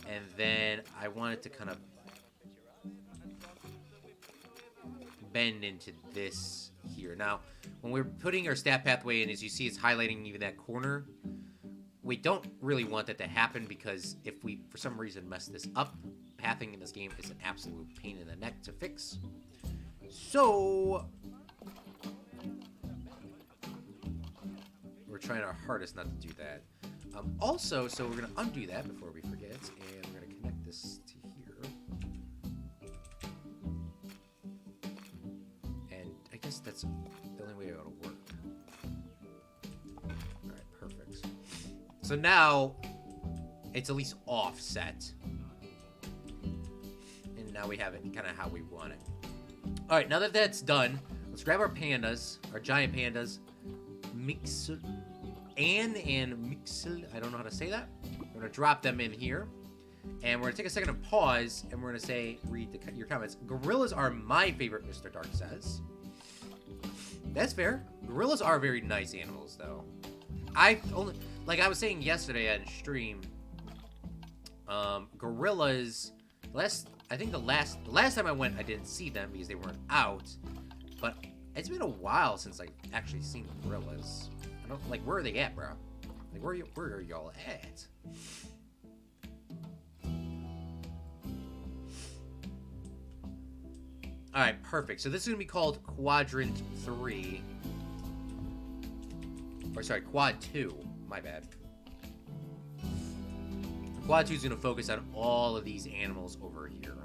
And then I want it to kind of bend into this here. Now, when we're putting our staff pathway in, as you see, it's highlighting even that corner. We don't really want that to happen because if we, for some reason, mess this up, pathing in this game is an absolute pain in the neck to fix. So we're trying our hardest not to do that. Also, so we're going to undo that before we forget, and we're going to connect this to here. And I guess that's the only way it'll work. Alright, perfect. So now, it's at least offset. And now we have it kind of how we want it. Alright, now that that's done, let's grab our pandas, our giant pandas, and Mixel, I don't know how to say that. We're going to drop them in here. And we're going to take a second to pause, and we're going to say, read your comments. Gorillas are my favorite, Mr. Dark says. That's fair. Gorillas are very nice animals, though. Like I was saying yesterday on stream, gorillas, I think the last time I went, I didn't see them because they weren't out. But it's been a while since I've actually seen gorillas. I don't, like, where are they at, bro? Like, where are y'all at? Alright, perfect. So this is going to be called Quadrant 3. Or, sorry, Quad 2. My bad. Quad 2 is going to focus on all of these animals over here.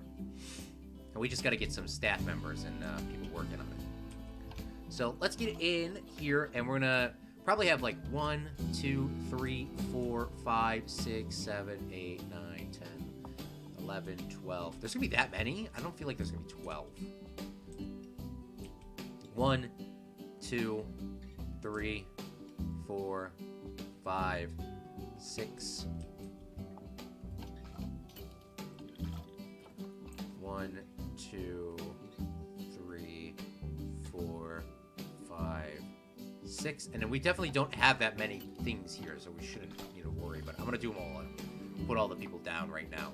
And we just got to get some staff members and people working on it. So let's get in here, and we're going to probably have like 1, 2, 3, 4, 5, 6, 7, 8, 9, 10, 11, 12. There's going to be that many? I don't feel like there's going to be 12. 1, 2, 3, 4, 5, 6. 1, 2, 3, 4, 5, 6. And then we definitely don't have that many things here, so we shouldn't need to worry. But I'm going to do them all and put all the people down right now.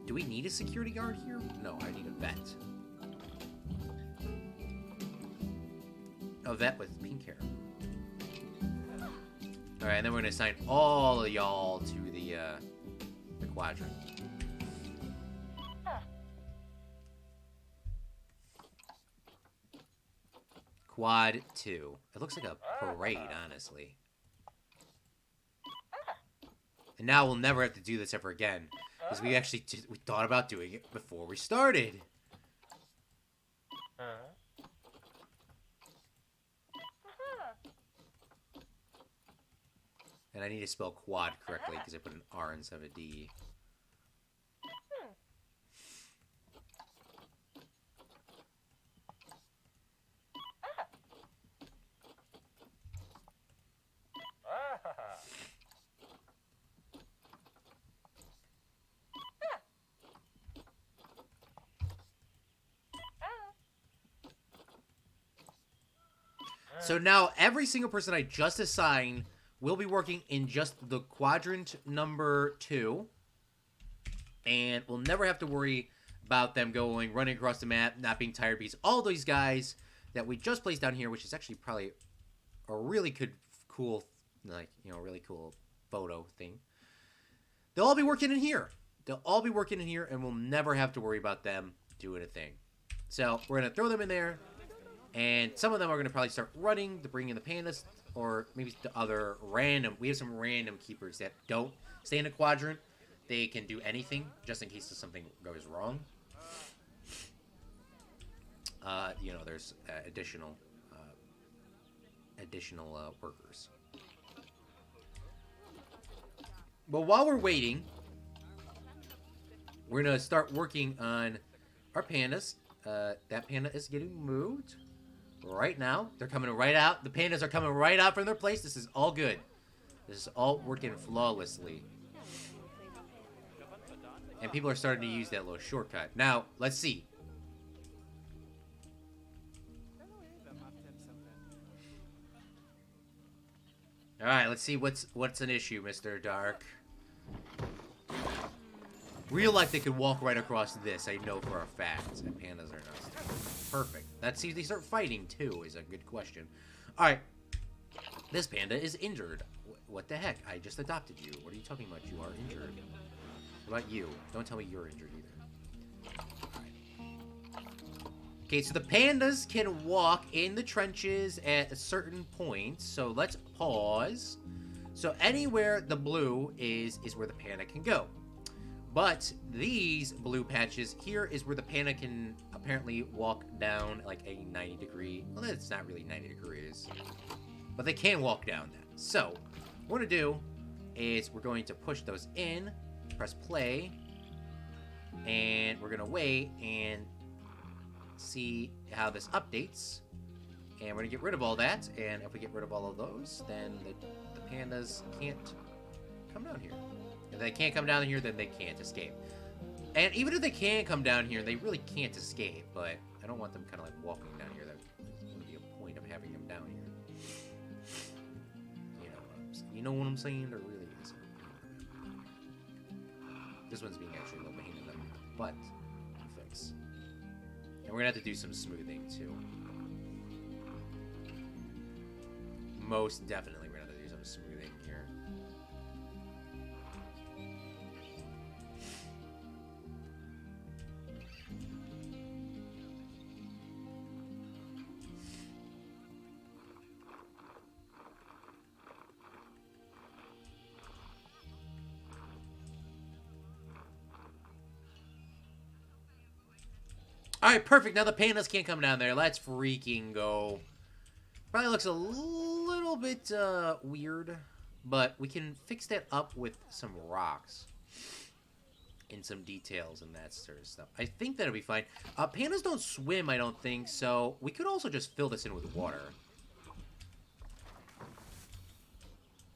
Do we need a security guard here? No, I need a vet. A vet with pink hair. Alright, and then we're going to assign all of y'all to the quadrant. Quad 2. It looks like a parade, honestly. And now we'll never have to do this ever again. Because we actually we thought about doing it before we started. And I need to spell quad correctly because I put an R instead of a D. So now every single person I just assigned will be working in just the quadrant number 2. And we'll never have to worry about them running across the map, not being tired, because all these guys that we just placed down here, which is actually probably a really cool, like, you know, really cool photo thing. They'll all be working in here. They'll all be working in here, and we'll never have to worry about them doing a thing. So we're going to throw them in there. And some of them are going to probably start running to bring in the pandas, or maybe the other random. We have some random keepers that don't stay in a quadrant. They can do anything just in case something goes wrong. You know, there's additional workers. But while we're waiting, we're going to start working on our pandas. That panda is getting moved right now. They're coming right out. The pandas are coming right out from their place. This is all good. This is all working flawlessly. And people are starting to use that little shortcut. Now, let's see. Alright, let's see what's an issue, Mr. Dark. Real life, they could walk right across this. I know for a fact. And pandas are not. Perfect. That seems they start fighting, too, is a good question. Alright. This panda is injured. What the heck? I just adopted you. What are you talking about? You are injured. What about you? Don't tell me you're injured either. Alright. Okay, so the pandas can walk in the trenches at a certain point. So let's pause. So anywhere the blue is where the panda can go. But these blue patches here is where the panda can apparently walk down like a 90-degree. Well, it's not really 90 degrees. But they can walk down that. So what we're going to do is we're going to push those in. Press play. And we're going to wait and see how this updates. And we're going to get rid of all that. And if we get rid of all of those, then the pandas can't come down here. If they can't come down here, then they can't escape. And even if they can come down here, they really can't escape. But I don't want them kind of like walking down here. That would be a point of having them down here. You know what I'm saying? There really is. This one's being actually a little behind them, but fix. And we're gonna have to do some smoothing too. Most definitely, we're gonna have to do some smoothing here. Alright, perfect. Now the pandas can't come down there. Let's freaking go. Probably looks a little bit weird, but we can fix that up with some rocks and some details and that sort of stuff. I think that'll be fine. Pandas don't swim, I don't think, so we could also just fill this in with water.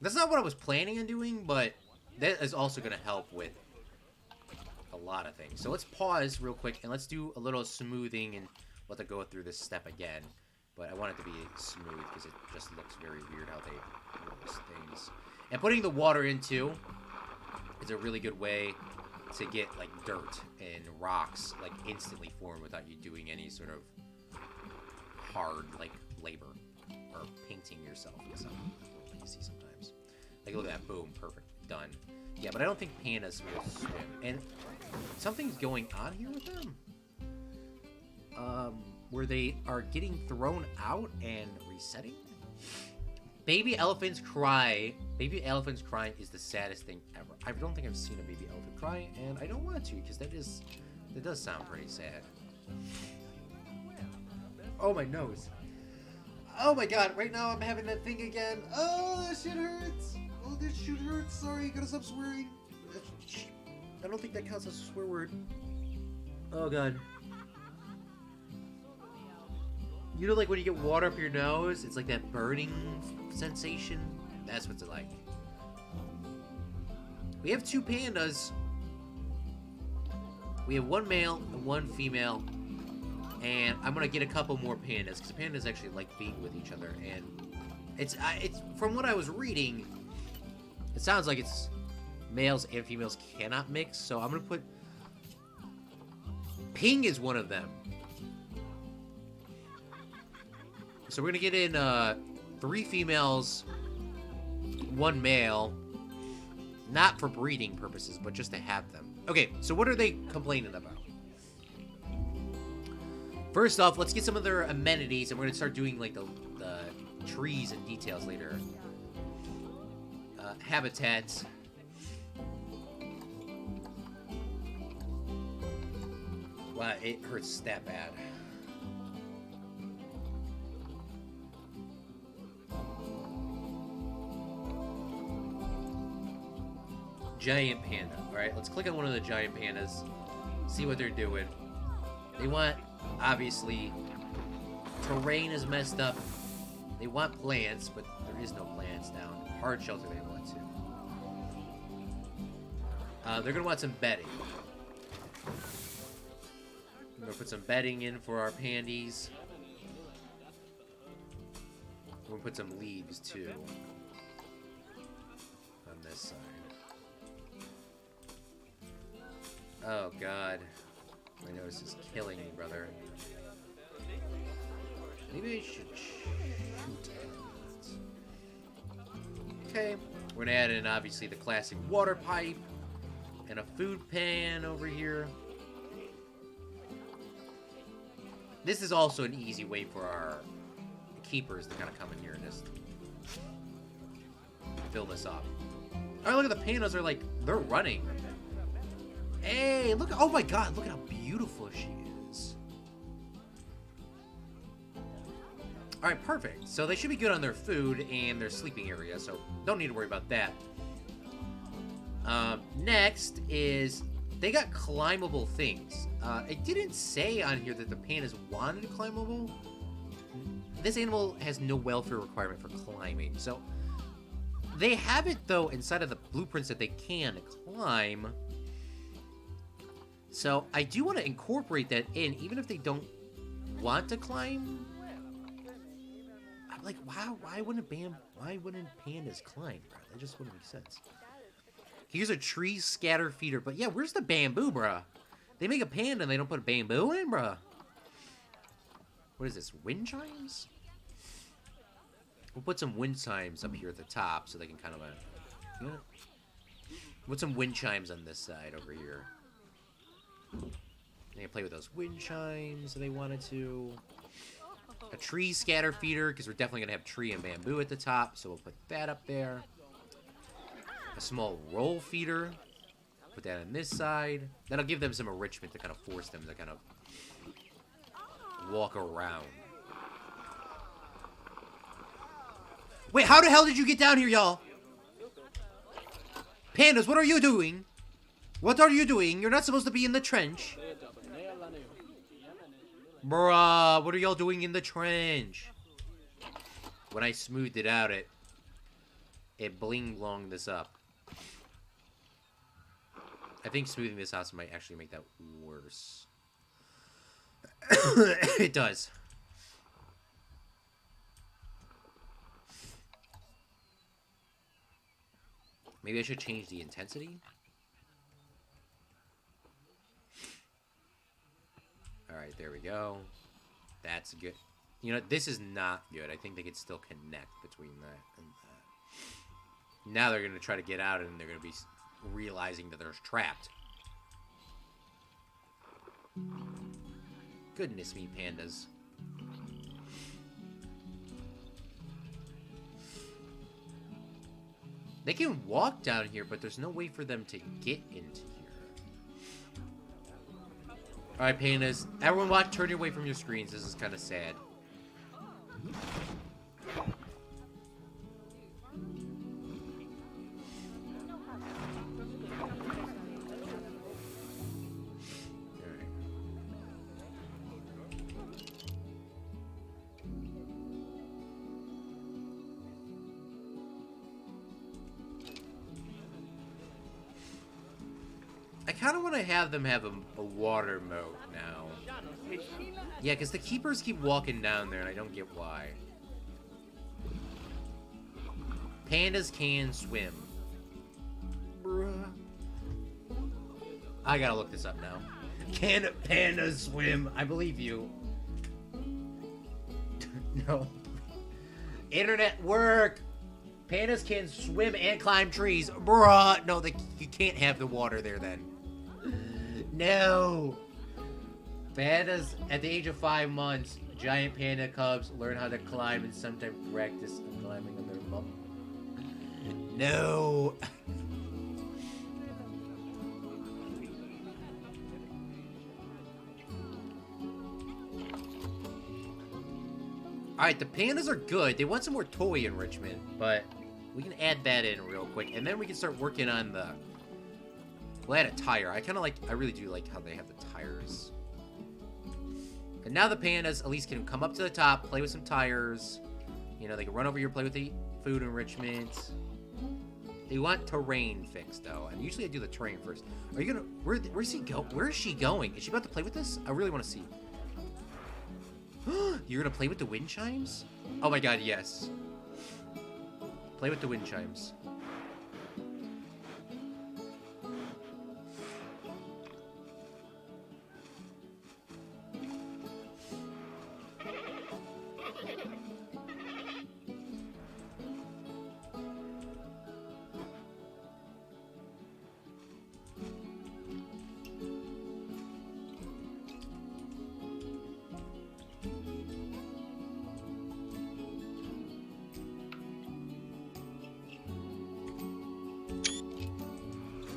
That's not what I was planning on doing, but that is also going to help with a lot of things. So let's pause real quick and let's do a little smoothing, and we'll have to go through this step again. But I want it to be smooth because it just looks very weird how they do those things. And putting the water into is a really good way to get like dirt and rocks like instantly form without you doing any sort of hard like labor or painting yourself or something like you see sometimes. Like look at that, boom, perfect, done. Yeah, but I don't think pandas will swim. And something's going on here with them. Where they are getting thrown out and resetting. Baby elephants cry. Baby elephants crying is the saddest thing ever. I don't think I've seen a baby elephant cry, and I don't want to because that does sound pretty sad. Oh, my nose. Oh my god, right now I'm having that thing again. Oh, that shit hurts. Oh, this shit hurts. Sorry, gotta stop swearing. I don't think that counts as a swear word. Oh god. You know, like when you get water up your nose, it's like that burning sensation. That's what's it like. We have 2 pandas. We have 1 male and 1 female. And I'm gonna get a couple more pandas because pandas actually like being with each other. And it's from what I was reading, it sounds like it's males and females cannot mix. So I'm gonna put Ping is one of them. So we're gonna get in 3 females, 1 male, not for breeding purposes, but just to have them. Okay, so what are they complaining about? First off, let's get some of their amenities, and we're gonna start doing like the trees and details later. Habitats. Wow, it hurts that bad. Giant panda. Alright, let's click on one of the giant pandas. See what they're doing. They want, obviously, terrain is messed up. They want plants, but there is no plants down. Hard shelter they want to. They're going to want some bedding. I'm going to put some bedding in for our pandies. We'll put some leaves, too. On this side. Oh, God. My nose is killing me, brother. Maybe I should shoot it. Okay. We're gonna add in, obviously, the classic water pipe. And a food pan over here. This is also an easy way for our keepers to kind of come in here and just fill this up. Alright, look at the pandas are like, they're running. Hey, look, oh my god, look at how beautiful she is. Alright, perfect. So they should be good on their food and their sleeping area, so don't need to worry about that. Next is, they got climbable things. It didn't say on here that the pandas wanted climbable. This animal has no welfare requirement for climbing, so they have it, though, inside of the blueprints that they can climb. So I do want to incorporate that in, even if they don't want to climb. I'm like, wow, why wouldn't pandas climb, bro? That just wouldn't make sense. Here's a tree scatter feeder, but yeah, where's the bamboo, bruh? They make a panda and they don't put bamboo in, bruh. What is this, wind chimes? We'll put some wind chimes up here at the top so they can kind of, you know, put some wind chimes on this side over here. They can play with those wind chimes if they wanted to. A tree scatter feeder, because we're definitely going to have tree and bamboo at the top, so we'll put that up there. A small roll feeder. Put that on this side. That'll give them some enrichment to kind of force them to kind of walk around. Wait, how the hell did you get down here, y'all? Pandas, what are you doing? What are you doing? You're not supposed to be in the trench. Bruh, what are y'all doing in the trench? When I smoothed it out, it bling-blonged this up. I think smoothing this out might actually make that worse. It does. Maybe I should change the intensity? Alright, there we go. That's good. You know, this is not good. I think they could still connect between that and that. Now they're going to try to get out, and they're going to be realizing that they're trapped. Goodness me, pandas. They can walk down here, but there's no way for them to get into here. Alright, pandas. Everyone watch, turn away from your screens. This is kind of sad. I kind of want to have them have a water mode now. Yeah, because the keepers keep walking down there, and I don't get why. Pandas can swim. Bruh. I gotta look this up now. Can pandas swim? I believe you. No. Internet work! Pandas can swim and climb trees. Bruh! No, you can't have the water there then. No! Pandas, at the age of 5 months, giant panda cubs learn how to climb and sometimes practice climbing on their bum. No! Alright, the pandas are good. They want some more toy enrichment, but we can add that in real quick. And then we can start working on the... We'll add a tire. I really do like how they have the tires. And now the pandas at least can come up to the top, play with some tires. You know, they can run over here, play with the food enrichment. They want terrain fixed, though. And usually I do the terrain first. Are you gonna... Where's he go? Where is she going? Is she about to play with this? I really want to see. You're gonna play with the wind chimes? Oh my god, yes. Play with the wind chimes.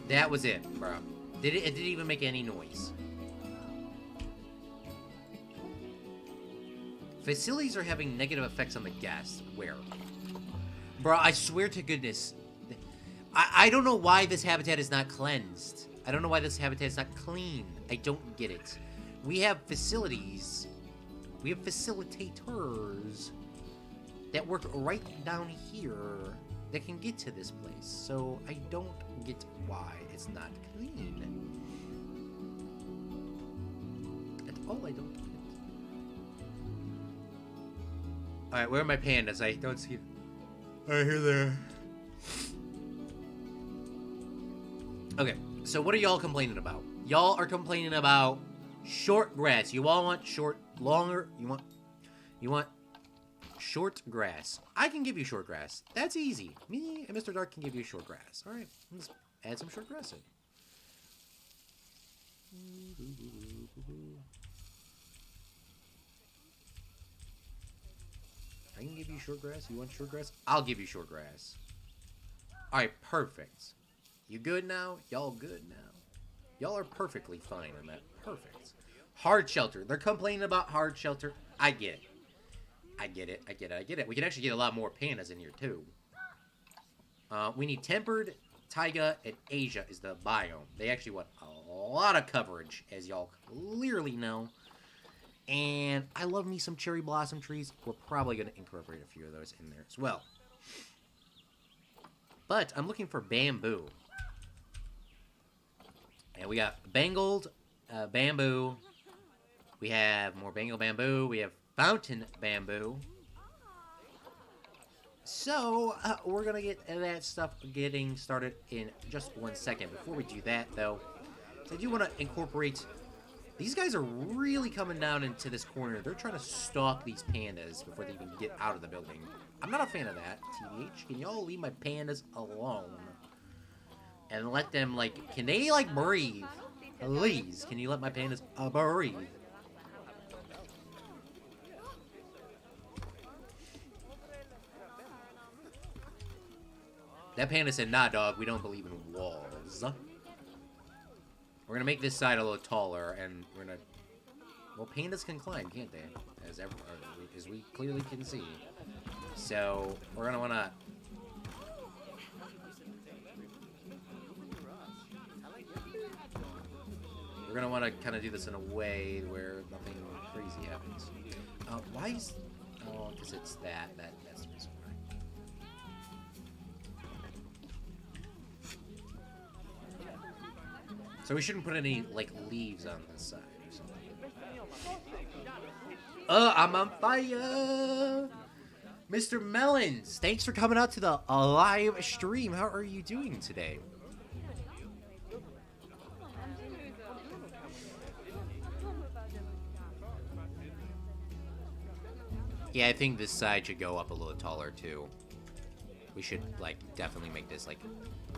That was it, bro. It didn't even make any noise. Facilities are having negative effects on the guests. Where? Bro, I swear to goodness. I don't know why this habitat is not cleansed. I don't know why this habitat is not clean. I don't get it. We have facilities. We have facilitators that work right down here that can get to this place. So I don't get why it's not clean. At all, I don't get. Alright, where are my pandas? I don't see them. Alright, here they are. Okay, so what are y'all complaining about? Y'all are complaining about short grass. You all want longer, you want short grass. I can give you short grass. That's easy. Me and Mr. Dark can give you short grass. Alright, let's add some short grass in. I can give you short grass. You want short grass? I'll give you short grass. Alright, perfect. You good now? Y'all good now? Y'all are perfectly fine on that. Perfect. Hard shelter. They're complaining about hard shelter. I get it. I get it. I get it. I get it. We can actually get a lot more pandas in here, too. We need tempered, taiga, and Asia is the biome. They actually want a lot of coverage, as y'all clearly know. And I love me some cherry blossom trees. We're probably going to incorporate a few of those in there as well. But I'm looking for bamboo. And we got Bengal bamboo. We have more Bengal bamboo. We have fountain bamboo. So, we're going to get that stuff getting started in just 1 second. Before we do that, though, I do want to incorporate... These guys are really coming down into this corner. They're trying to stalk these pandas before they even get out of the building. I'm not a fan of that, TBH. Can y'all leave my pandas alone? And let them, like... Can they, like, breathe? Please, can you let my pandas breathe? That panda said, nah, dog, we don't believe in walls. We're gonna make this side a little taller, and we're gonna... Well, pandas can climb, can't they? As we clearly can see. So, we're gonna wanna... We're gonna wanna kind of do this in a way where nothing crazy happens. Why is... Oh, because it's that's the reason why. So we shouldn't put any, like, leaves on this side or something. I'm on fire! Mr. Melons, thanks for coming out to the live stream. How are you doing today? Yeah, I think this side should go up a little taller, too. We should, like, definitely make this, like,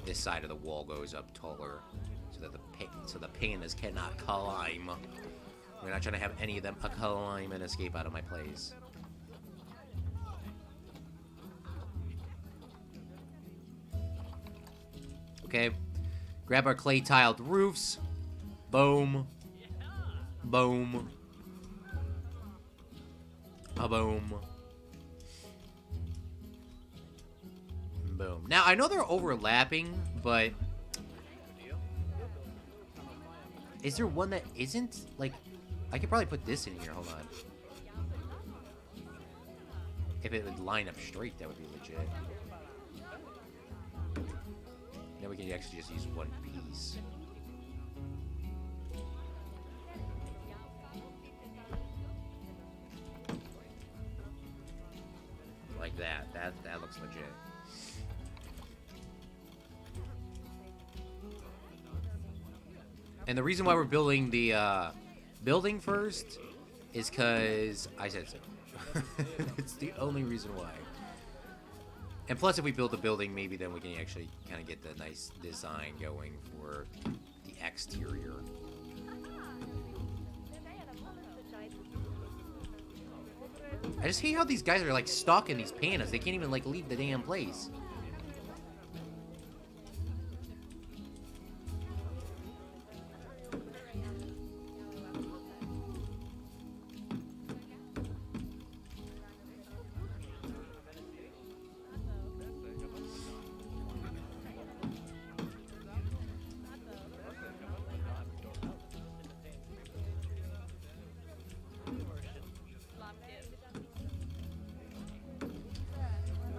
this side of the wall goes up taller. So the pandas cannot climb We're not trying to have any of them climb and escape out of my place. Okay. Grab our clay tiled roofs. Boom. Boom. A boom. Boom. Now, I know they're overlapping, but... Is there one that isn't? Like, I could probably put this in here. Hold on. If it would line up straight, that would be legit. Then we can actually just use one piece. Like that. That looks legit. And the reason why we're building the building first is because I said so. It's the only reason why. And plus, if we build the building, maybe then we can actually kind of get the nice design going for the exterior. I just hate how these guys are like stuck in these pandas. They can't even like leave the damn place.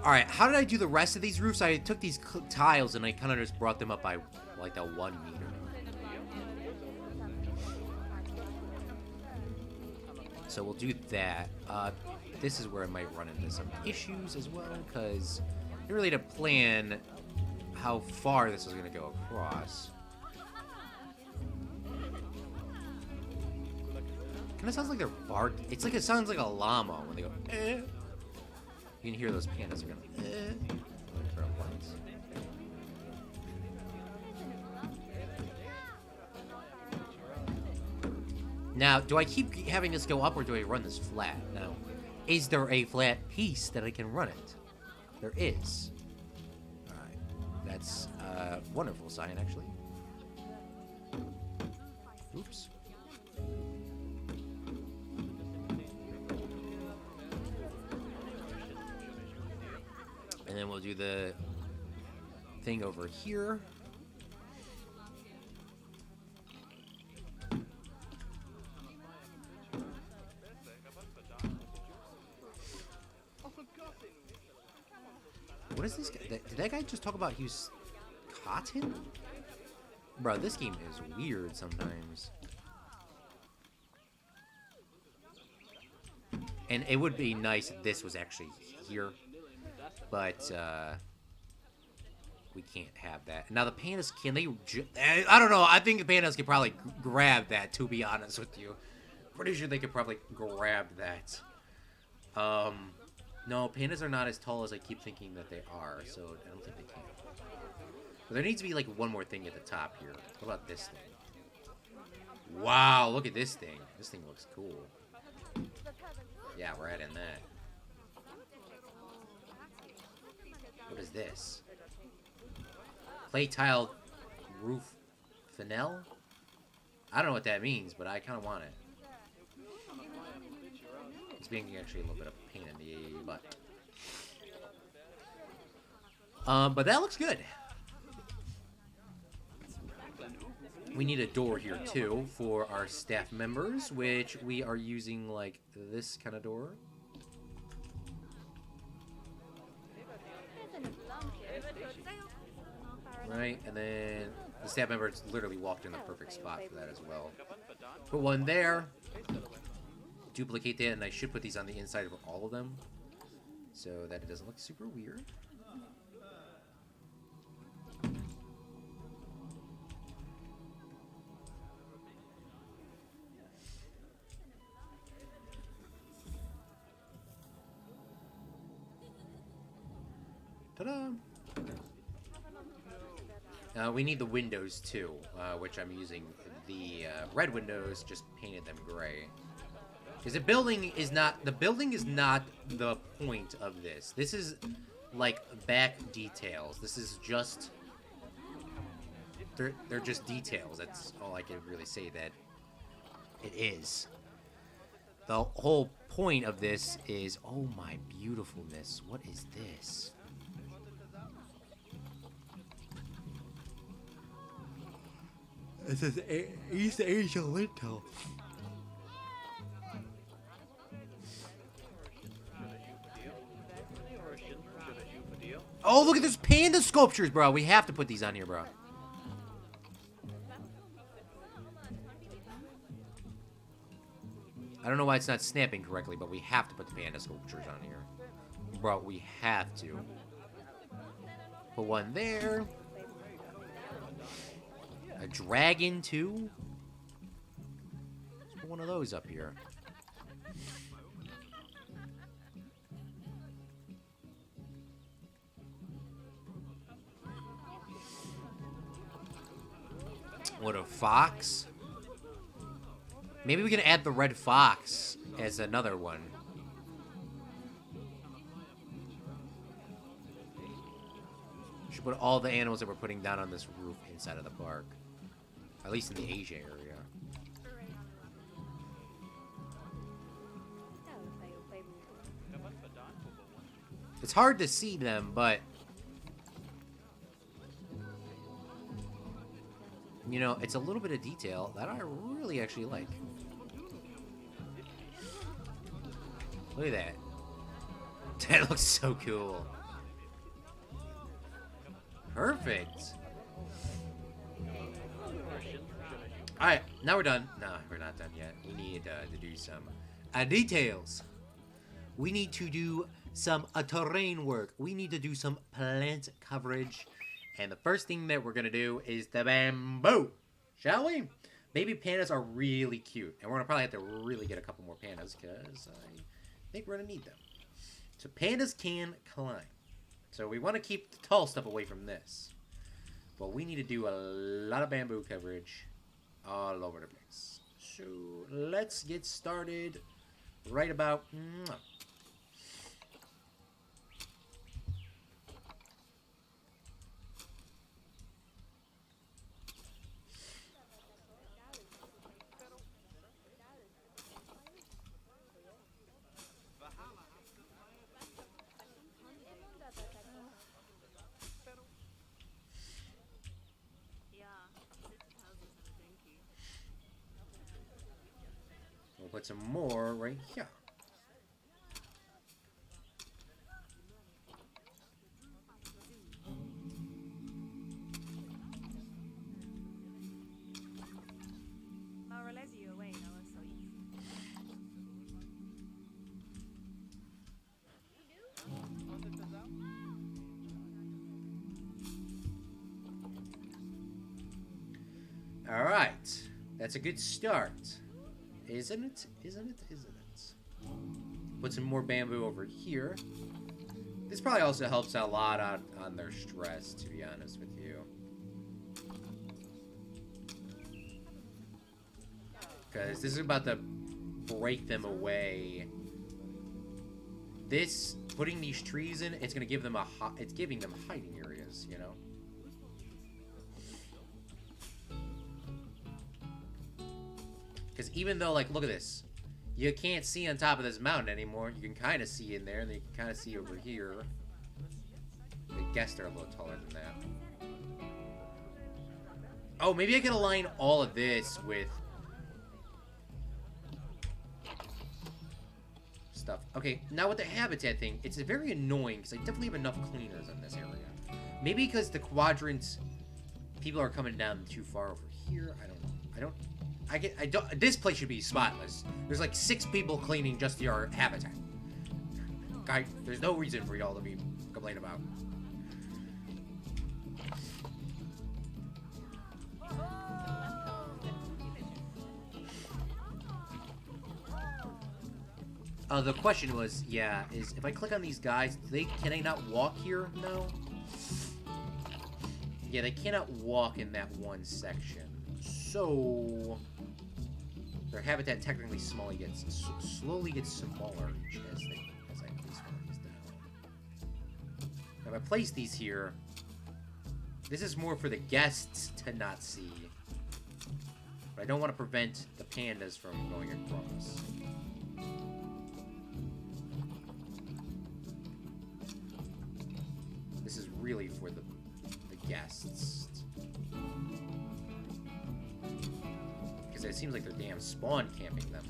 Alright, how did I do the rest of these roofs? I took these tiles and I kind of just brought them up by like that 1 meter. So we'll do that. This is where I might run into some issues as well, because I really had to plan how far this is going to go across. Kind of sounds like they're barking. It's like it sounds like a llama when they go, eh. You can hear those pandas are going, eh. For a once. Now, do I keep having this go up or do I run this flat? Now, is there a flat piece that I can run it? There is. Alright. That's a wonderful sign, actually. Oops. And then we'll do the thing over here. What is this guy? Did that guy just talk about he was cotton? Bro, this game is weird sometimes. And it would be nice if this was actually here. But, we can't have that. Now, the pandas, can they... I don't know. I think the pandas could probably grab that, to be honest with you. Pretty sure they could probably grab that. No, pandas are not as tall as I keep thinking that they are, so I don't think they can. But there needs to be, like, one more thing at the top here. What about this thing? Wow, look at this thing. This thing looks cool. Yeah, we're adding that. What is this? Clay tile roof fennel? I don't know what that means, but I kind of want it. It's being actually a little bit of a pain in the butt. But that looks good. We need a door here too for our staff members, which we are using like this kind of door. Right, and then the staff members literally walked in the perfect spot for that as well. Put one there. Duplicate that, and I should put these on the inside of all of them so that it doesn't look super weird. Ta-da! We need the windows too, which I'm using the red windows, just painted them gray. Because the building is not the point of this. This is like back details. This is just they're just details. That's all I can really say that it is. The whole point of this is, oh my beautifulness, what is this? It says East Asia lintel. Oh, look at this panda sculptures, bro. We have to put these on here, bro. I don't know why it's not snapping correctly, but we have to put the panda sculptures on here. Bro, we have to. Put one there. A dragon, too. Let's put one of those up here. What, a fox? Maybe we can add the red fox as another one. We should put all the animals that we're putting down on this roof inside of the park. At least in the Asia area. It's hard to see them, but... you know, it's a little bit of detail that I really actually like. Look at that. That looks so cool. Perfect. Alright, now we're done. No, we're not done yet. We need to do some details. We need to do some terrain work. We need to do some plant coverage. And the first thing that we're going to do is the bamboo. Shall we? Baby pandas are really cute. And we're going to probably have to really get a couple more pandas because I think we're going to need them. So pandas can climb. So we want to keep the tall stuff away from this. But we need to do a lot of bamboo coverage all over the place. So let's get started right about... We'll put some more right here. All right, that's a good start. Isn't it? Isn't it? Isn't it? Put some more bamboo over here. This probably also helps out a lot on their stress, to be honest with you. Because this is about to break them away. This, putting these trees in, it's going to give them it's giving them hiding areas, you know? Because even though, like, look at this. You can't see on top of this mountain anymore. You can kind of see in there, and then you can kind of see over here. I guess they're a little taller than that. Oh, maybe I can align all of this with stuff. Okay, now with the habitat thing, it's very annoying because I definitely have enough cleaners in this area. Maybe because the quadrants, people are coming down too far over here. I don't know. I don't. This place should be spotless. There's like 6 people cleaning just your habitat. Okay, there's no reason for y'all to be complaining about. The question was, yeah, is if I click on these guys, can I not walk here? No. Yeah, they cannot walk in that one section. So their habitat technically slowly gets smaller as I place these down. Now, if I place these here, this is more for the guests to not see. But I don't want to prevent the pandas from going across. This is really for the guests. Because it seems like they're damn spawn camping them.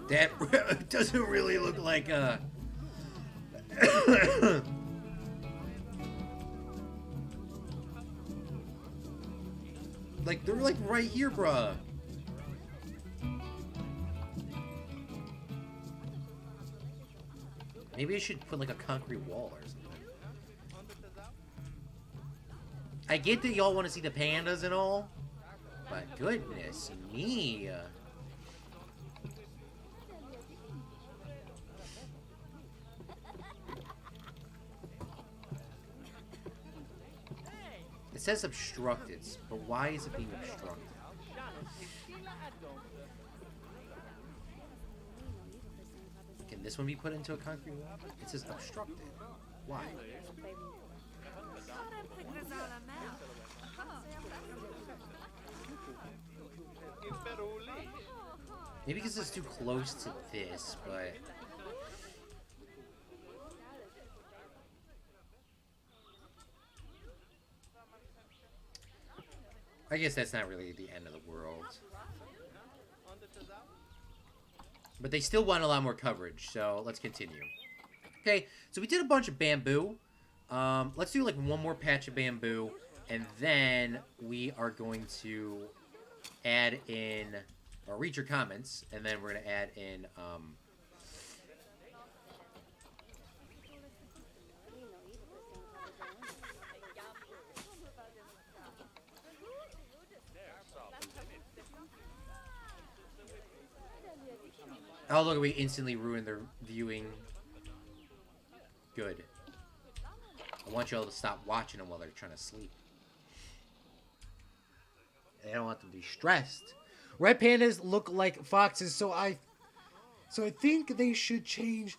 That doesn't really look like a... Like, they're like right here, bruh. Maybe I should put like a concrete wall or something. I get that y'all want to see the pandas and all, but goodness me. It says obstructed, but why is it being obstructed? Can this one be put into a concrete wall? It says obstructed. Why? Maybe because it's too close to this, but... I guess that's not really the end of the world. But they still want a lot more coverage, so let's continue. Okay, so we did a bunch of bamboo. Let's do like one more patch of bamboo, and then we are going to add in, or read your comments, and then we're going to add in, oh, look, we instantly ruined their viewing. Good. I want y'all to stop watching them while they're trying to sleep. I don't want them to be stressed. Red pandas look like foxes, so I think they should change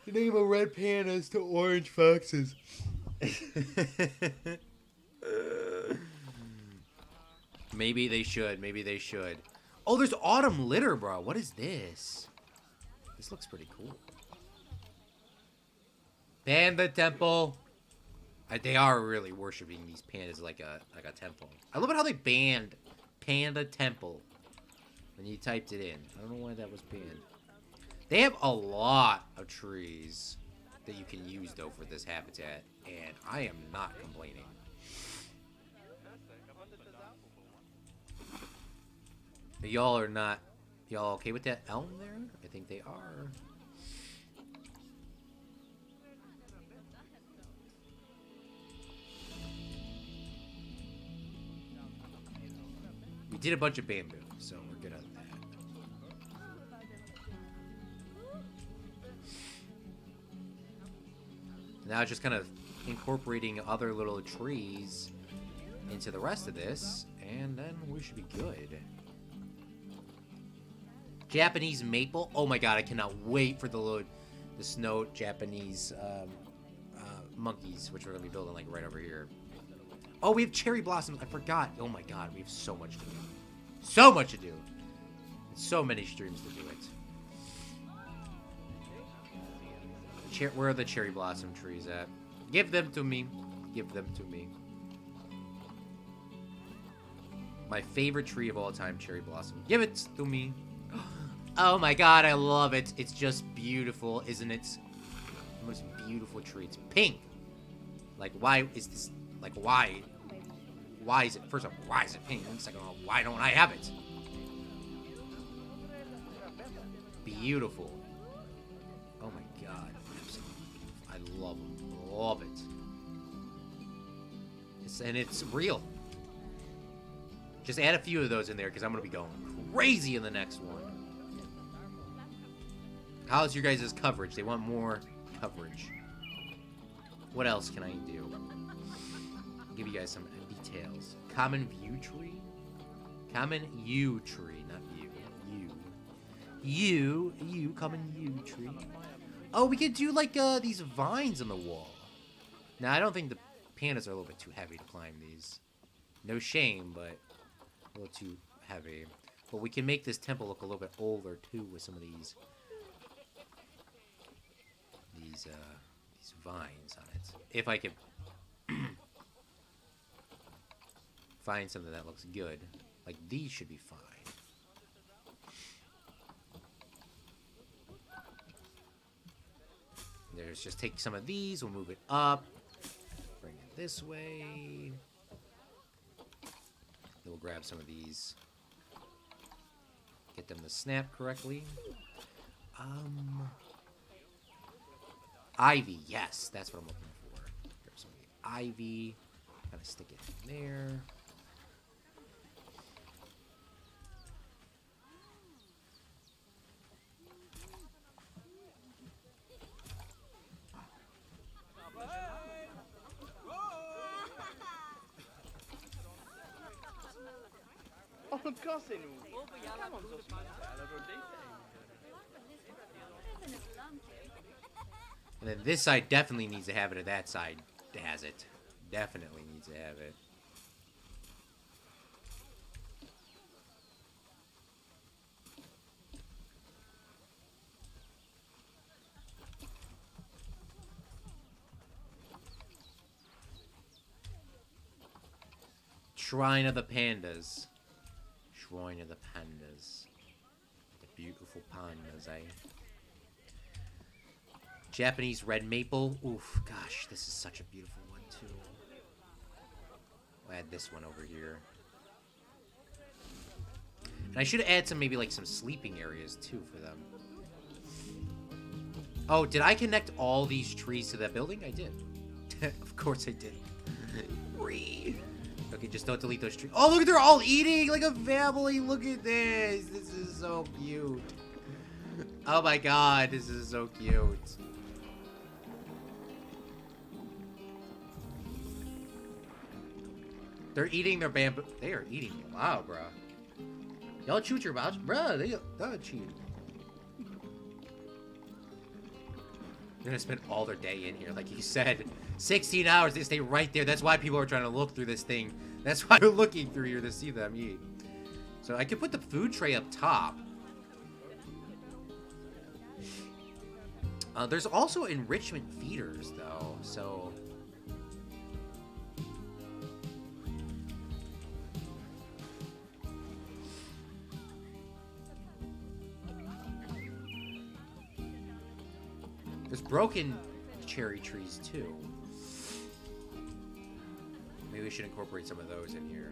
the name of red pandas to orange foxes. Maybe they should. Maybe they should. Oh, there's autumn litter, bro. What is this? This looks pretty cool. Panda temple. They are really worshiping these pandas like a temple. I love it how they banned Panda Temple when you typed it in. I don't know why that was banned. They have a lot of trees that you can use, though, for this habitat, and I am not complaining. Y'all are not... Y'all okay with that elm there? I think they are. We did a bunch of bamboo, so we're good on that. Now just kind of incorporating other little trees into the rest of this, and then we should be good. Japanese maple. Oh my god, I cannot wait for the snow Japanese monkeys, which we're going to be building like right over here. Oh, we have cherry blossoms. I forgot. Oh my god, we have so much to do. So much to do. So many streams to do it. Where are the cherry blossom trees at? Give them to me. Give them to me. My favorite tree of all time, cherry blossom. Give it to me. Oh my god, I love it. It's just beautiful, isn't it? The most beautiful tree. It's pink. Like, why is this... Like, why? Why is it... First off, why is it pink? And second off, why don't I have it? Beautiful. Oh my god. I love it. Love it. And it's real. Just add a few of those in there, because I'm going to be going crazy in the next one. How's your guys' coverage? They want more coverage. What else can I do? I'll give you guys some details. Common view tree? Common yew tree, not you. You, common yew tree. Oh, we could do like these vines on the wall. Now, I don't think the pandas are a little bit too heavy to climb these. No shame, but a little too heavy. But we can make this temple look a little bit older too with some of these vines on it. If I could find something that looks good, like these should be fine. There's just take some of these, we'll move it up, bring it this way. Then we'll grab some of these, get them to snap correctly. Ivy, yes, that's what I'm looking for. Grab some of the ivy, kind of stick it in there. And then this side definitely needs to have it, and that side has it. Definitely needs to have it. Shrine of the Pandas. Shrine of the Pandas. The beautiful pandas, eh? Japanese red maple. Oof, gosh, this is such a beautiful one, too. I'll add this one over here. And I should add some, maybe like some sleeping areas, too, for them. Oh, did I connect all these trees to that building? I did. Of course I did. Okay, just don't delete those trees. Oh, look, they're all eating like a family. Look at this. This is so cute. Oh my god, this is so cute. They're eating their bamboo. They are eating loud, bro. Y'all chew your mouth, bro. They're cheating. They're gonna spend all their day in here, like you said. 16 hours, they stay right there. That's why people are trying to look through this thing. That's why they're looking through here to see them eat. So I could put the food tray up top. There's also enrichment feeders, though, so... There's broken cherry trees, too. Maybe we should incorporate some of those in here.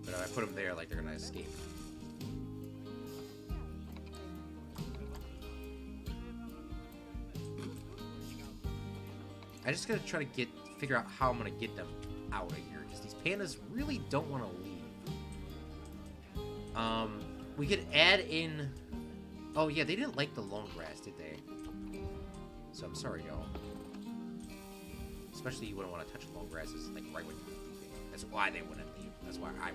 But if I put them there, like, they're gonna escape. I just gotta try to figure out how I'm gonna get them out of here, because these pandas really don't want to leave. We could add in... Oh, yeah, they didn't like the long grass, did they? So I'm sorry, y'all. Especially you wouldn't want to touch long grasses, like, right when you're leaving. That's why they wouldn't leave. That's why I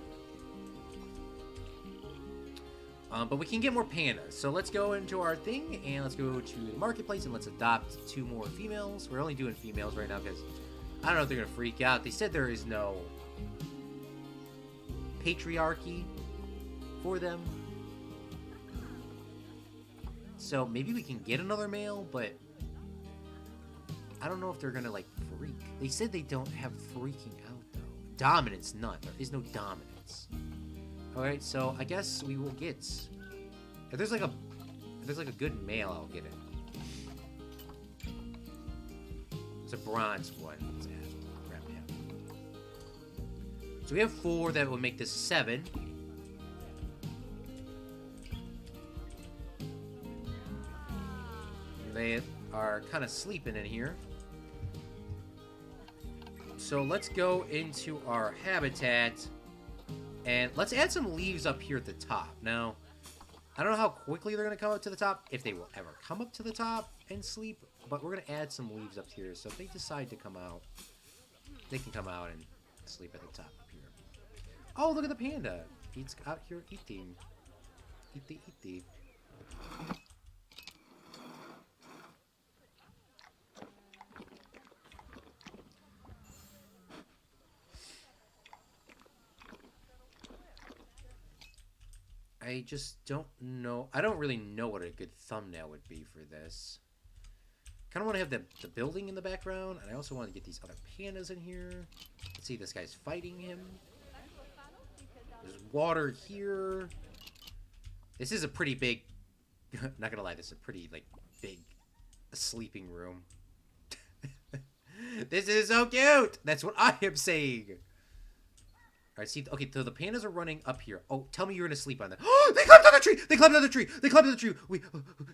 would. But we can get more pandas. So let's go into our thing, and let's go to the marketplace, and let's adopt 2 more females. We're only doing females right now, because I don't know if they're going to freak out. They said there is no patriarchy for them. So maybe we can get another male, but I don't know if they're gonna, like, freak. They said they don't have freaking out, though. Dominance, none. There is no dominance. Alright, so I guess we will get... If there's like a good male, I'll get it. It's a bronze one. Let's grab him. So we have 4 that would make this 7. They are kind of sleeping in here. So let's go into our habitat. And let's add some leaves up here at the top. Now, I don't know how quickly they're going to come up to the top, if they will ever come up to the top and sleep, but we're going to add some leaves up here, so if they decide to come out, they can come out and sleep at the top up here. Oh, look at the panda. He's out here eating. Eaty. I just don't know. I don't really know what a good thumbnail would be for this. Kind of want to have the building in the background, and I also want to get these other pandas in here. Let's see, this guy's fighting him. There's water here. This is a pretty big... not gonna lie, this is a pretty, like, big sleeping room. This is so cute! That's what I am saying! Alright, see, okay, so the pandas are running up here. Oh, tell me you're gonna sleep on that. Oh, they climbed on the tree! They climbed on the tree! They climbed on the tree!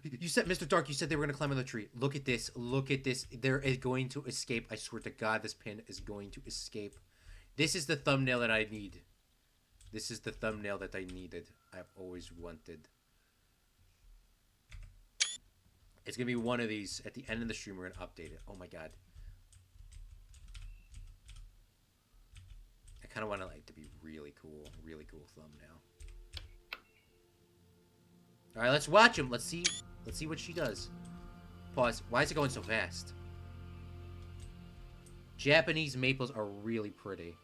You said, Mr. Dark, you said they were gonna climb on the tree. Look at this. Look at this. They're going to escape. I swear to God, this panda is going to escape. This is the thumbnail that I need. This is the thumbnail that I needed. I've always wanted. It's gonna be one of these. At the end of the stream, we're gonna update it. Oh my God. I kind of want it like to be really cool thumbnail. All right, let's watch him. Let's see what she does. Pause. Why is it going so fast? Japanese maples are really pretty.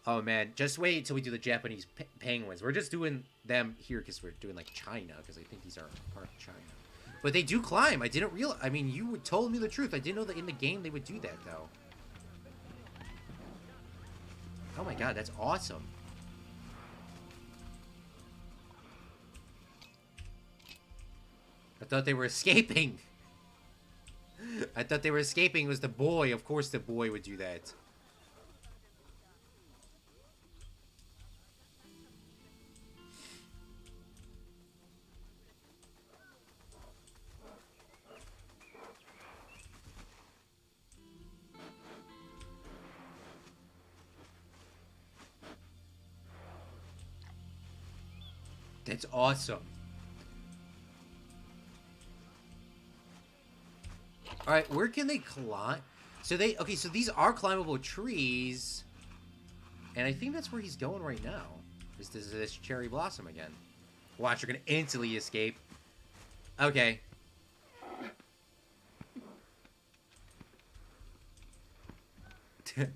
Oh man, just wait until we do the Japanese penguins. We're just doing them here because we're doing like China, because I think these are part of China. But they do climb. I didn't realize. I mean, you told me the truth. I didn't know that in the game they would do that though. Oh my God, that's awesome. I thought they were escaping. I thought they were escaping. It was the boy. Of course the boy would do that. That's awesome. Alright, where can they climb? So okay, so these are climbable trees. And I think that's where he's going right now. This cherry blossom again. Watch, you're gonna instantly escape. Okay.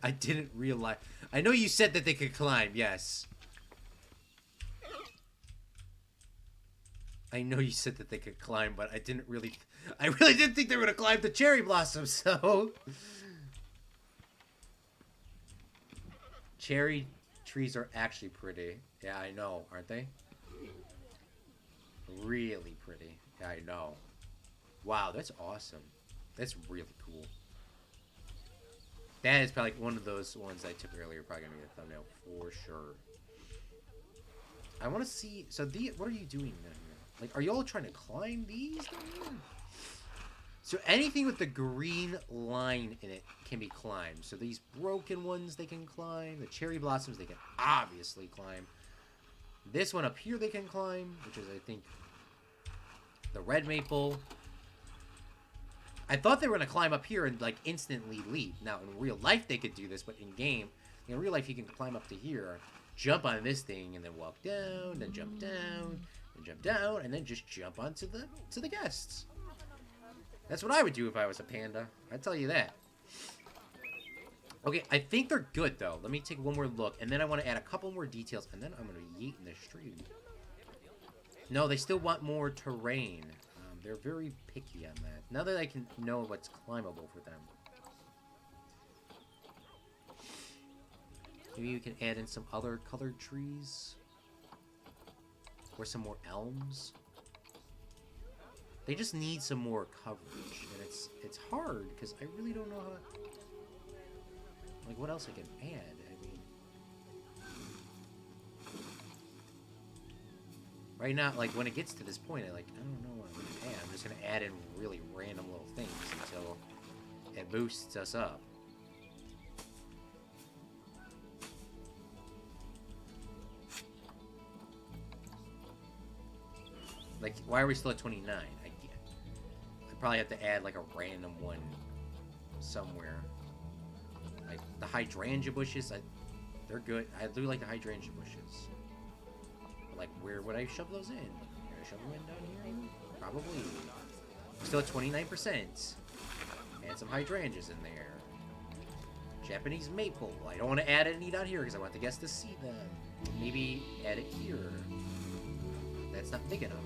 I didn't realize. I know you said that they could climb, yes. I know you said that they could climb, but I really didn't think they were gonna climb the cherry blossom, so. Cherry trees are actually pretty. Yeah, I know, aren't they? Really pretty. Yeah, I know. Wow, that's awesome. That's really cool. That is probably one of those ones I took earlier. Probably gonna be a thumbnail for sure. I want to see. So what are you doing then? Like, are you all trying to climb these? So anything with the green line in it can be climbed. So these broken ones they can climb. The cherry blossoms they can obviously climb. This one up here they can climb, which is I think the red maple. I thought they were gonna climb up here and like instantly leap. Now in real life they could do this, but in game, in real life you can climb up to here, jump on this thing, and then walk down, then jump down. And jump down, and then just jump onto the guests. That's what I would do if I was a panda. I tell you that. Okay, I think they're good though. Let me take one more look, and then I want to add a couple more details, and then I'm gonna yeet in the stream. No, they still want more terrain. They're very picky on that. Now that I can know what's climbable for them. Maybe we can add in some other colored trees. Or some more elms. They just need some more coverage, and it's hard because I really don't know how. Like, what else I can add? I mean, right now, like when it gets to this point, I don't know what I'm gonna add. I'm just gonna add in really random little things until it boosts us up. Like, why are we still at 29? I probably have to add, like, a random one somewhere. Like, the hydrangea bushes, they're good. I do like the hydrangea bushes. But, like, where would I shove those in? Can I shove them in down here? Probably. We're still at 29%. Add some hydrangeas in there. Japanese maple. I don't want to add any down here because I want the guests to see them. Maybe add it here. That's not big enough.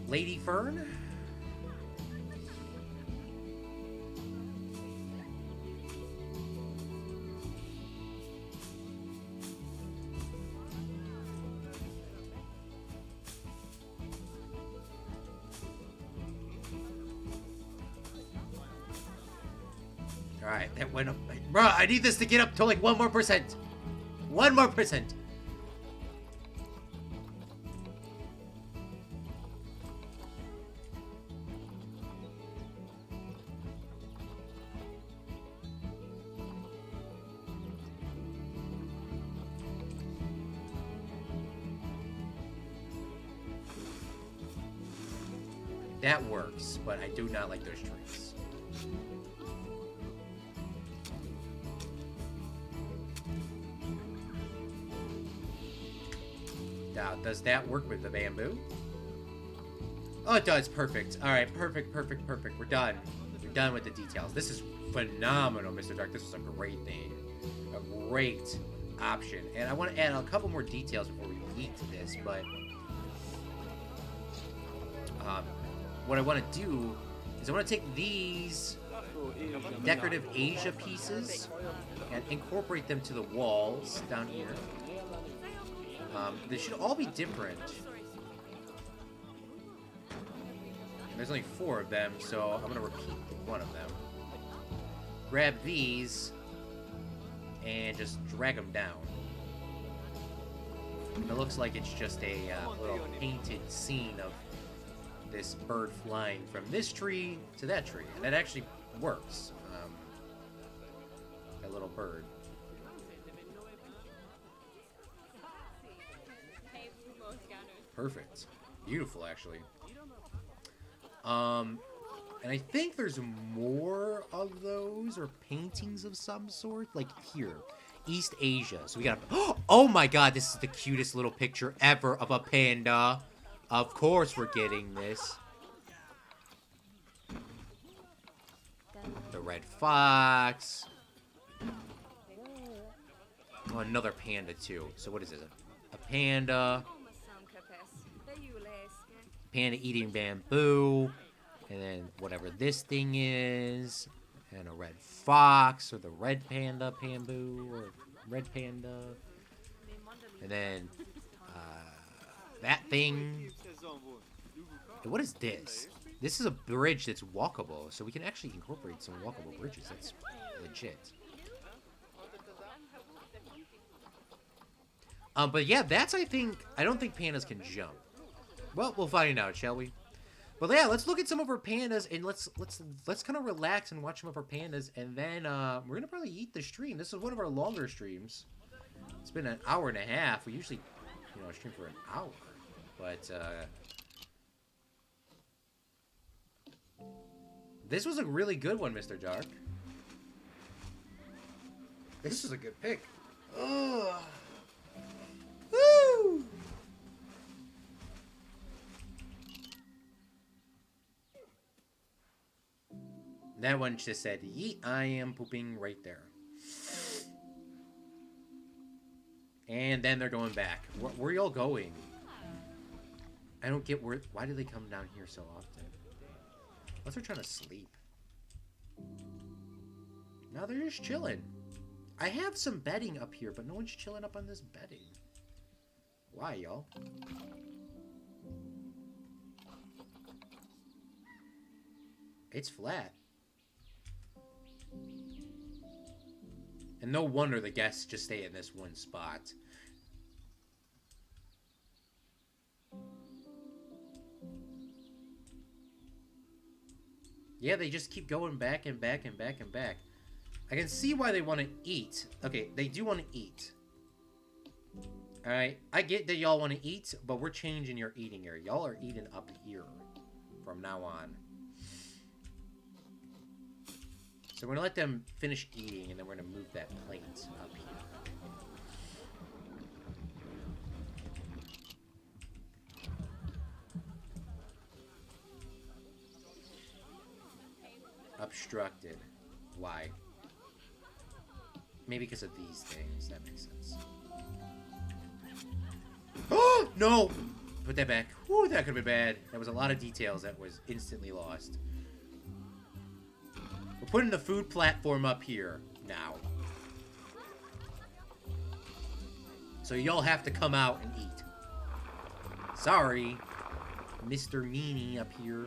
Lady Fern? Alright, that went up. Bruh, I need this to get up to like 1 more percent. 1 more percent. That works, but I do not like those trees. Now, does that work with the bamboo? Oh, it does. Perfect. All right, perfect, perfect, perfect. We're done. We're done with the details. This is phenomenal, Mr. Dark. This is a great thing. A great option. And I want to add a couple more details before we eat this, but what I want to do is I want to take these decorative Asia pieces and incorporate them to the walls down here. They should all be different. And there's only 4 of them, so I'm going to repeat one of them. Grab these and just drag them down. And it looks like it's just a little painted scene of this bird flying from this tree to that tree. And that actually works. That little bird. Perfect. Beautiful, actually. And I think there's more of those, or paintings of some sort. Like here. East Asia. So we got a... Oh my god, this is the cutest little picture ever of a panda. Of course we're getting this. The red fox. Oh, another panda too. So what is this? A panda. Panda eating bamboo. And then whatever this thing is. And a red fox, or the red panda, bamboo, or red panda. And then that thing. And what is this? This is a bridge that's walkable, so we can actually incorporate some walkable bridges. That's legit. But yeah, that's, I don't think pandas can jump. Well, we'll find out, shall we? But yeah, let's look at some of our pandas, and let's kind of relax and watch some of our pandas, and then we're gonna probably eat the stream. This is one of our longer streams. It's been an hour and a half. We usually, stream for an hour, but this was a really good one, Mr. Dark. This is a good pick. Ugh. Woo! That one just said, yeet, I am pooping right there. And then they're going back. Where are y'all going? I don't get why do they come down here so often? Unless they're trying to sleep. Now they're just chilling. I have some bedding up here, but no one's chilling up on this bedding. Why, y'all? It's flat. And no wonder the guests just stay in this one spot. Yeah, they just keep going back and back and back and back. I can see why they want to eat. Okay, they do want to eat. Alright, I get that y'all want to eat, but we're changing your eating area. Y'all are eating up here from now on. So we're going to let them finish eating, and then we're going to move that plate up here. Obstructed. Why? Maybe because of these things. That makes sense. Oh! No! Put that back. Whew, that could have been bad. That was a lot of details that was instantly lost. We're putting the food platform up here now. So y'all have to come out and eat. Sorry, Mr. Meanie up here.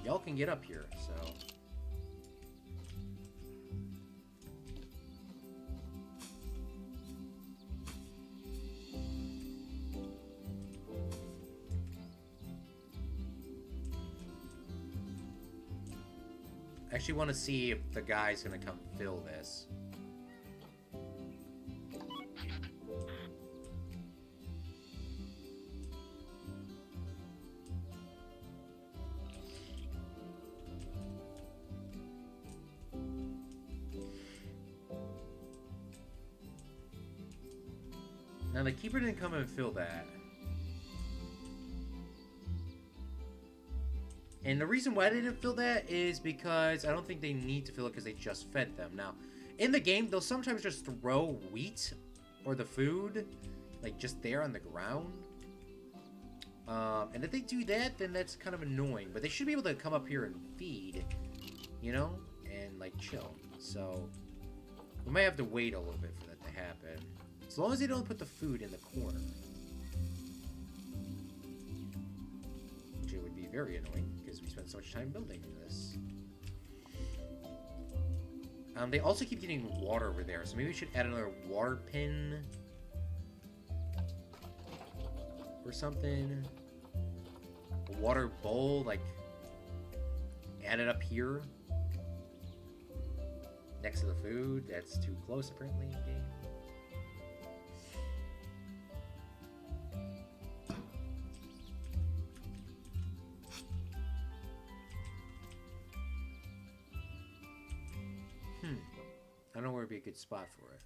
Y'all can get up here, so... I actually want to see if the guy's gonna come fill this. Now the keeper didn't come and fill that. And the reason why they didn't fill that is because I don't think they need to fill it because they just fed them. Now, in the game, they'll sometimes just throw wheat or the food, like, just there on the ground. And if they do that, then that's kind of annoying. But they should be able to come up here and feed, you know, and, like, chill. So, we might have to wait a little bit for that to happen. As long as they don't put the food in the corner. Which it would be very annoying. We spent so much time building this. They also keep getting water over there, so maybe we should add another water pin or something. A water bowl, like, add it up here next to the food. That's too close, apparently, game. I don't know where would be a good spot for it.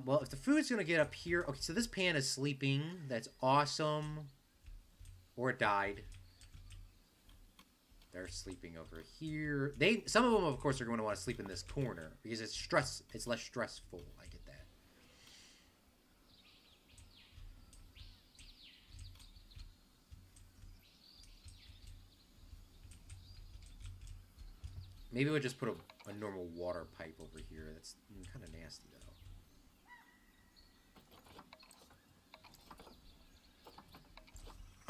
Well, if the food's gonna get up here... Okay, so this panda's sleeping. That's awesome. Or it died. They're sleeping over here. Some of them, of course, are going to want to sleep in this corner. Because it's less stressful. I get that. Maybe we'll just put a normal water pipe over here. That's kind of nasty, though.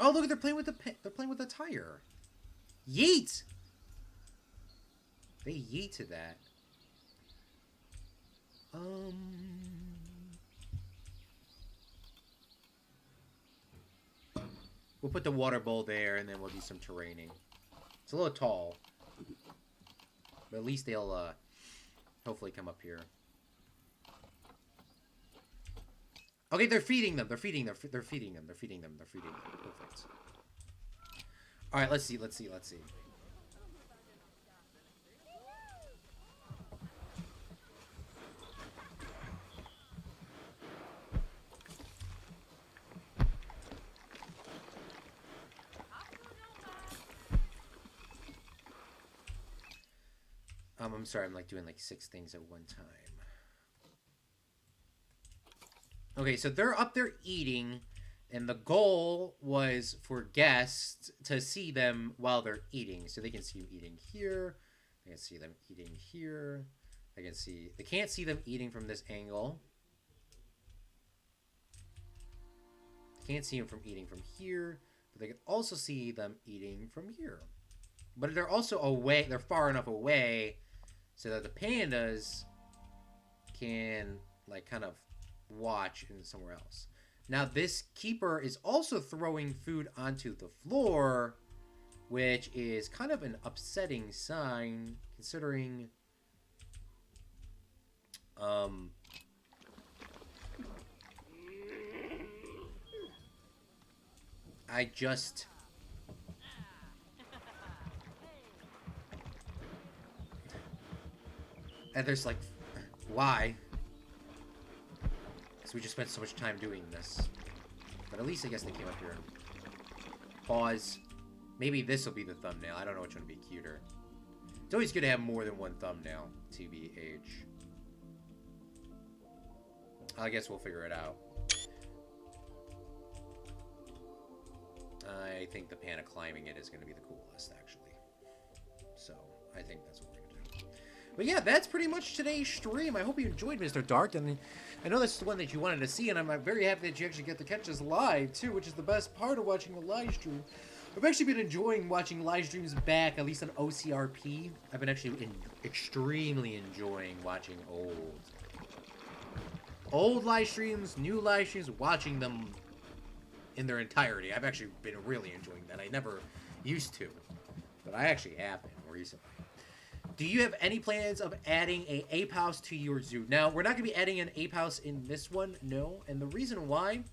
Oh, look! They're playing with the tire. Yeet! They yeeted that. We'll put the water bowl there, and then we'll do some terraining. It's a little tall. But at least they'll, hopefully come up here. Okay, they're feeding them. They're feeding them. They're feeding them. They're feeding them. They're feeding them. Perfect. Alright, let's see. Let's see. Let's see. I'm sorry, I'm like doing like 6 things at one time. Okay, so they're up there eating, and the goal was for guests to see them while they're eating. So they can see them eating here, they can see them eating here, they can't see them eating from this angle. They can't see them from eating from here, but they can also see them eating from here. But they're also away, they're far enough away so that the pandas can, like, kind of watch in somewhere else. Now, this keeper is also throwing food onto the floor which is kind of an upsetting sign, considering... I just... And there's like... Why? Because we just spent so much time doing this. But at least I guess they came up here and... Pause. Maybe this will be the thumbnail. I don't know which one would be cuter. It's always good to have more than one thumbnail, TBH. I guess we'll figure it out. I think the Panda climbing it is going to be the coolest, actually. So, I think that's what we're going to do. But yeah, that's pretty much today's stream. I hope you enjoyed, Mr. Dark. And I know this is the one that you wanted to see, and I'm very happy that you actually get to catch us live, too, which is the best part of watching a live stream. I've actually been enjoying watching live streams back, at least on OCRP. I've been actually extremely enjoying watching old live streams, new live streams, watching them in their entirety. I've actually been really enjoying that. I never used to, but I actually have been recently. Do you have any plans of adding a ape house to your zoo? Now, we're not going to be adding an ape house in this one, no. And the reason why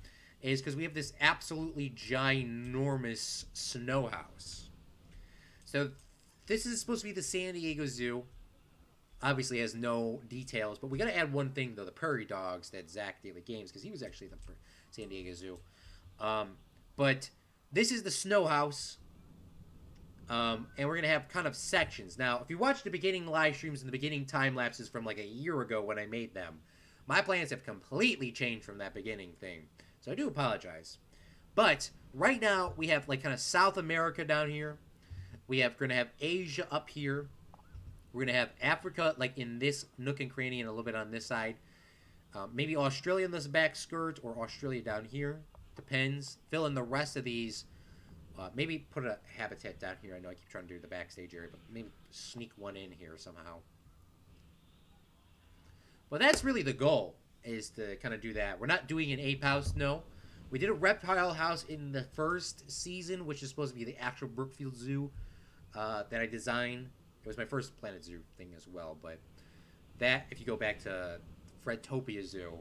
is because we have this absolutely ginormous snow house. So this is supposed to be the San Diego Zoo. Obviously has no details, but we got to add one thing, though, the prairie dogs that Zach Daily Games, because he was actually the San Diego Zoo. But this is the snow house. And we're going to have kind of sections. Now, if you watch the beginning live streams and the beginning time lapses from like a year ago when I made them, my plans have completely changed from that beginning thing. So I do apologize. But right now we have like kind of South America down here. We're going to have Asia up here. We're going to have Africa like in this nook and cranny and a little bit on this side. Maybe Australia in this back skirt or Australia down here. Depends. Fill in the rest of these. Maybe put a habitat down here. I know I keep trying to do the backstage area, but maybe sneak one in here somehow. Well, that's really the goal, is to kind of do that. We're not doing an ape house, no. We did a reptile house in the first season, which is supposed to be the actual Brookfield Zoo that I designed. It was my first Planet Zoo thing as well, but that, if you go back to Fredtopia Zoo,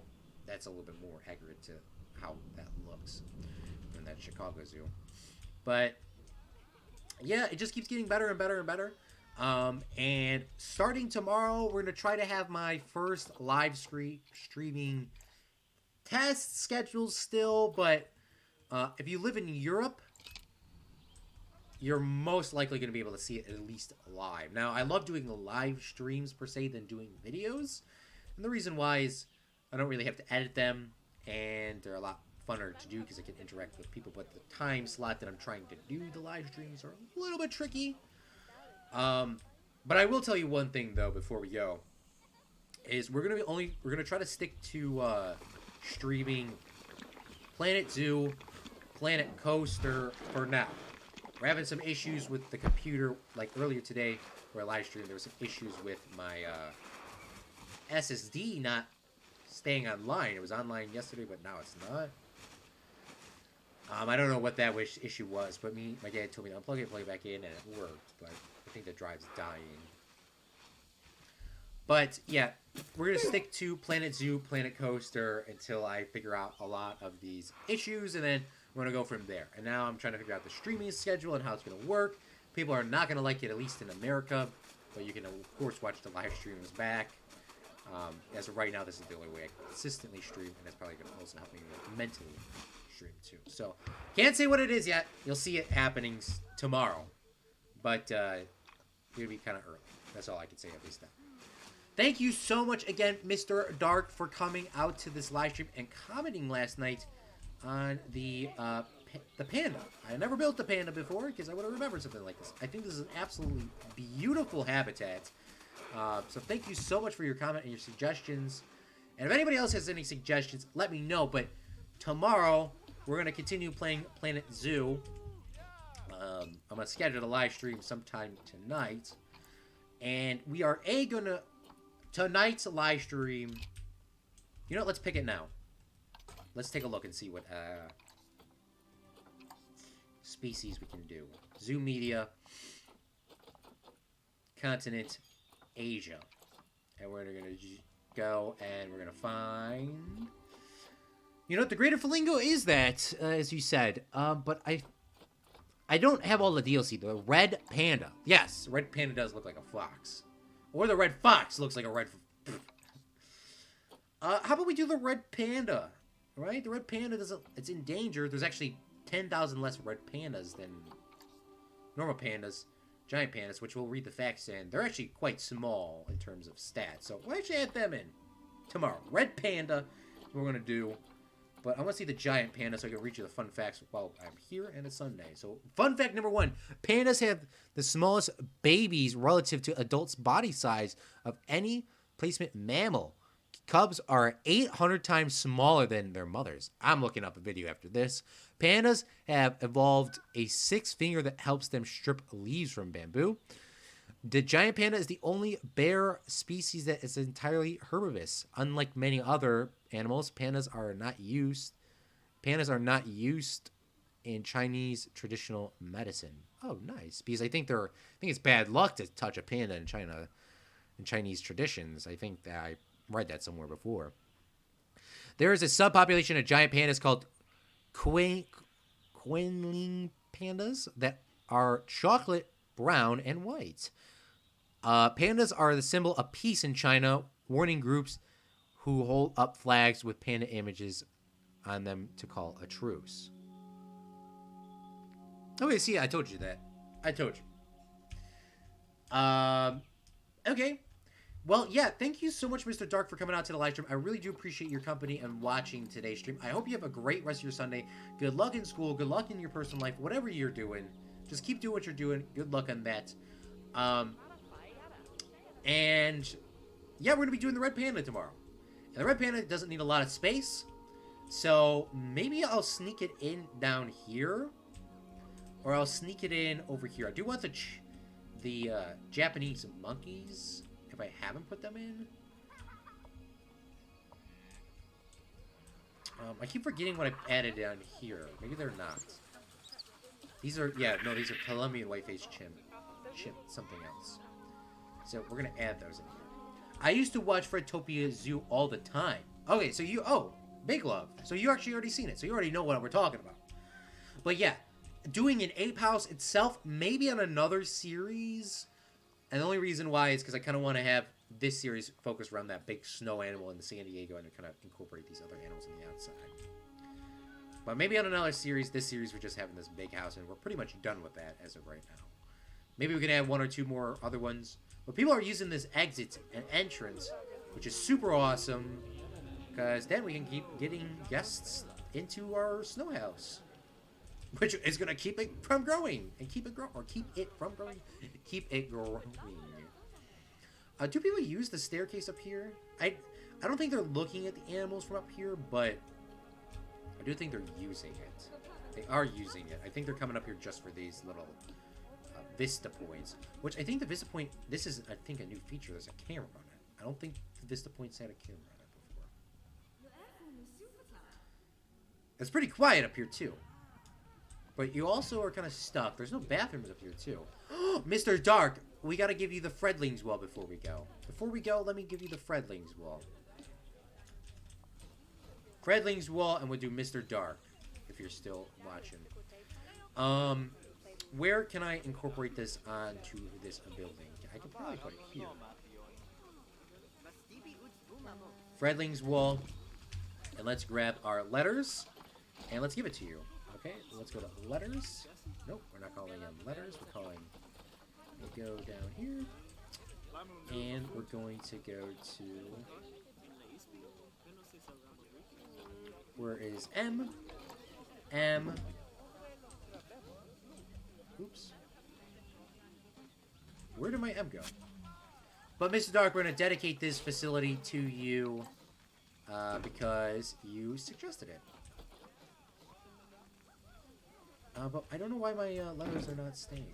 that's a little bit more accurate to how that looks than that Chicago Zoo. But yeah, it just keeps getting better and better and better. And starting tomorrow, we're going to try to have my first live streaming test scheduled still. But if you live in Europe, you're most likely going to be able to see it at least live. Now, I love doing live streams per se than doing videos. And the reason why is I don't really have to edit them. And they're a lot funner to do because I can interact with people. But the time slot that I'm trying to do the live streams are a little bit tricky. But I will tell you one thing though before we go, is we're gonna try to stick to streaming Planet Zoo, Planet Coaster for now. We're having some issues with the computer, like earlier today where I live streamed, there was some issues with my SSD not staying online. It was online yesterday, but now it's not. I don't know what that issue was, but my dad told me to unplug it, plug it back in, and it worked. But I think the drive's dying. But yeah, we're gonna stick to Planet Zoo, Planet Coaster until I figure out a lot of these issues, and then we're gonna go from there. And now I'm trying to figure out the streaming schedule and how it's gonna work. People are not gonna like it, at least in America, but you can of course watch the live streams back. As of right now, this is the only way I consistently stream, and that's probably gonna also help me mentally stream too. So can't say what it is yet. You'll see it happening tomorrow, but it'll be kind of early. That's all I can say at least now. Thank you so much again, Mr. Dark, for coming out to this live stream and commenting last night on the Panda. I never built the Panda before because I would have remembered something like this. I think this is an absolutely beautiful habitat. So thank you so much for your comment and your suggestions. And if anybody else has any suggestions, let me know. But tomorrow, we're going to continue playing Planet Zoo. I'm going to schedule a live stream sometime tonight. And we are going to... Tonight's live stream... You know what? Let's pick it now. Let's take a look and see what species we can do. Zoo Media, continent Asia. And we're going to go and we're going to find... You know what? The Greater Flamingo is that, as you said. But I don't have all the DLC. The Red Panda. Yes, Red Panda does look like a fox. Or the Red Fox looks like a red... how about we do the Red Panda? Right? The Red Panda doesn't... It's in danger. There's actually 10,000 less Red Pandas than normal pandas. Giant pandas, which we'll read the facts in. They're actually quite small in terms of stats. So we'll actually add them in tomorrow. Red Panda is what we're going to do. But I want to see the giant panda so I can read you the fun facts while I'm here, and it's Sunday. So, fun fact number 1. Pandas have the smallest babies relative to adults' body size of any placement mammal. Cubs are 800 times smaller than their mothers. I'm looking up a video after this. Pandas have evolved a 6th finger that helps them strip leaves from bamboo. The giant panda is the only bear species that is entirely herbivorous. Unlike many other animals, pandas are not used in Chinese traditional medicine. Oh, nice. Because I think it's bad luck to touch a panda in China, in Chinese traditions. I think that I read that somewhere before. There is a subpopulation of giant pandas called Quinling pandas that are chocolate, brown, and white. Pandas are the symbol of peace in China, warning groups who hold up flags with panda images on them to call a truce. Okay, see, I told you that. I told you. Okay. Well, yeah, thank you so much, Mr. Dark, for coming out to the live stream. I really do appreciate your company and watching today's stream. I hope you have a great rest of your Sunday. Good luck in school. Good luck in your personal life. Whatever you're doing, just keep doing what you're doing. Good luck on that. And, yeah, we're going to be doing the Red Panda tomorrow. And the Red Panda doesn't need a lot of space. So, maybe I'll sneak it in down here. Or I'll sneak it in over here. I do want the Japanese monkeys, if I haven't put them in. I keep forgetting what I've added down here. Maybe they're not. These are, yeah, no, these are Colombian white-faced chimp, something else. So we're going to add those in here. I used to watch Fredtopia Zoo all the time. Okay, so Big Love. So you actually already seen it. So you already know what we're talking about. But yeah, doing an ape house itself, maybe on another series. And the only reason why is because I kind of want to have this series focused around that big snow animal in San Diego and kind of incorporate these other animals on the outside. But maybe on another series, this series we're just having this big house, and we're pretty much done with that as of right now. Maybe we can add 1 or 2 more other ones. But people are using this exit and entrance, which is super awesome, because then we can keep getting guests into our snow house, which is going to keep it from growing, and keep it from growing. Do people use the staircase up here? I don't think they're looking at the animals from up here, but I do think they're using it. They are using it. I think they're coming up here just for these little Vista points, which I think the Vista point, this is, I think, a new feature. There's a camera on it. I don't think the Vista points had a camera on it before. It's pretty quiet up here, too. But you also are kind of stuck. There's no bathrooms up here, too. Mr. Dark, we got to give you the Fredlings wall before we go. Before we go, let me give you the Fredlings wall. Fredlings wall, and we'll do Mr. Dark, if you're still watching. Where can I incorporate this onto this building? I could probably put it here. Fredlings wall. And let's grab our letters. And let's give it to you. Okay, let's go to letters. Nope, we're not calling them letters. We're calling... We go down here. And we're going to go to... Where is M? M... Oops. Where did my M go? But Mr. Dark, we're going to dedicate this facility to you because you suggested it. But I don't know why my letters are not staying.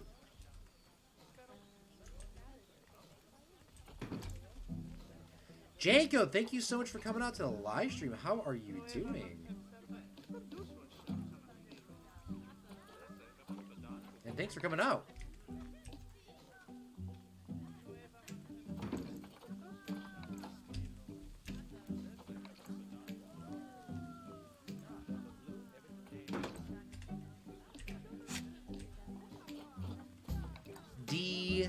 Jacob, thank you so much for coming out to the live stream. How are you doing? And thanks for coming out. D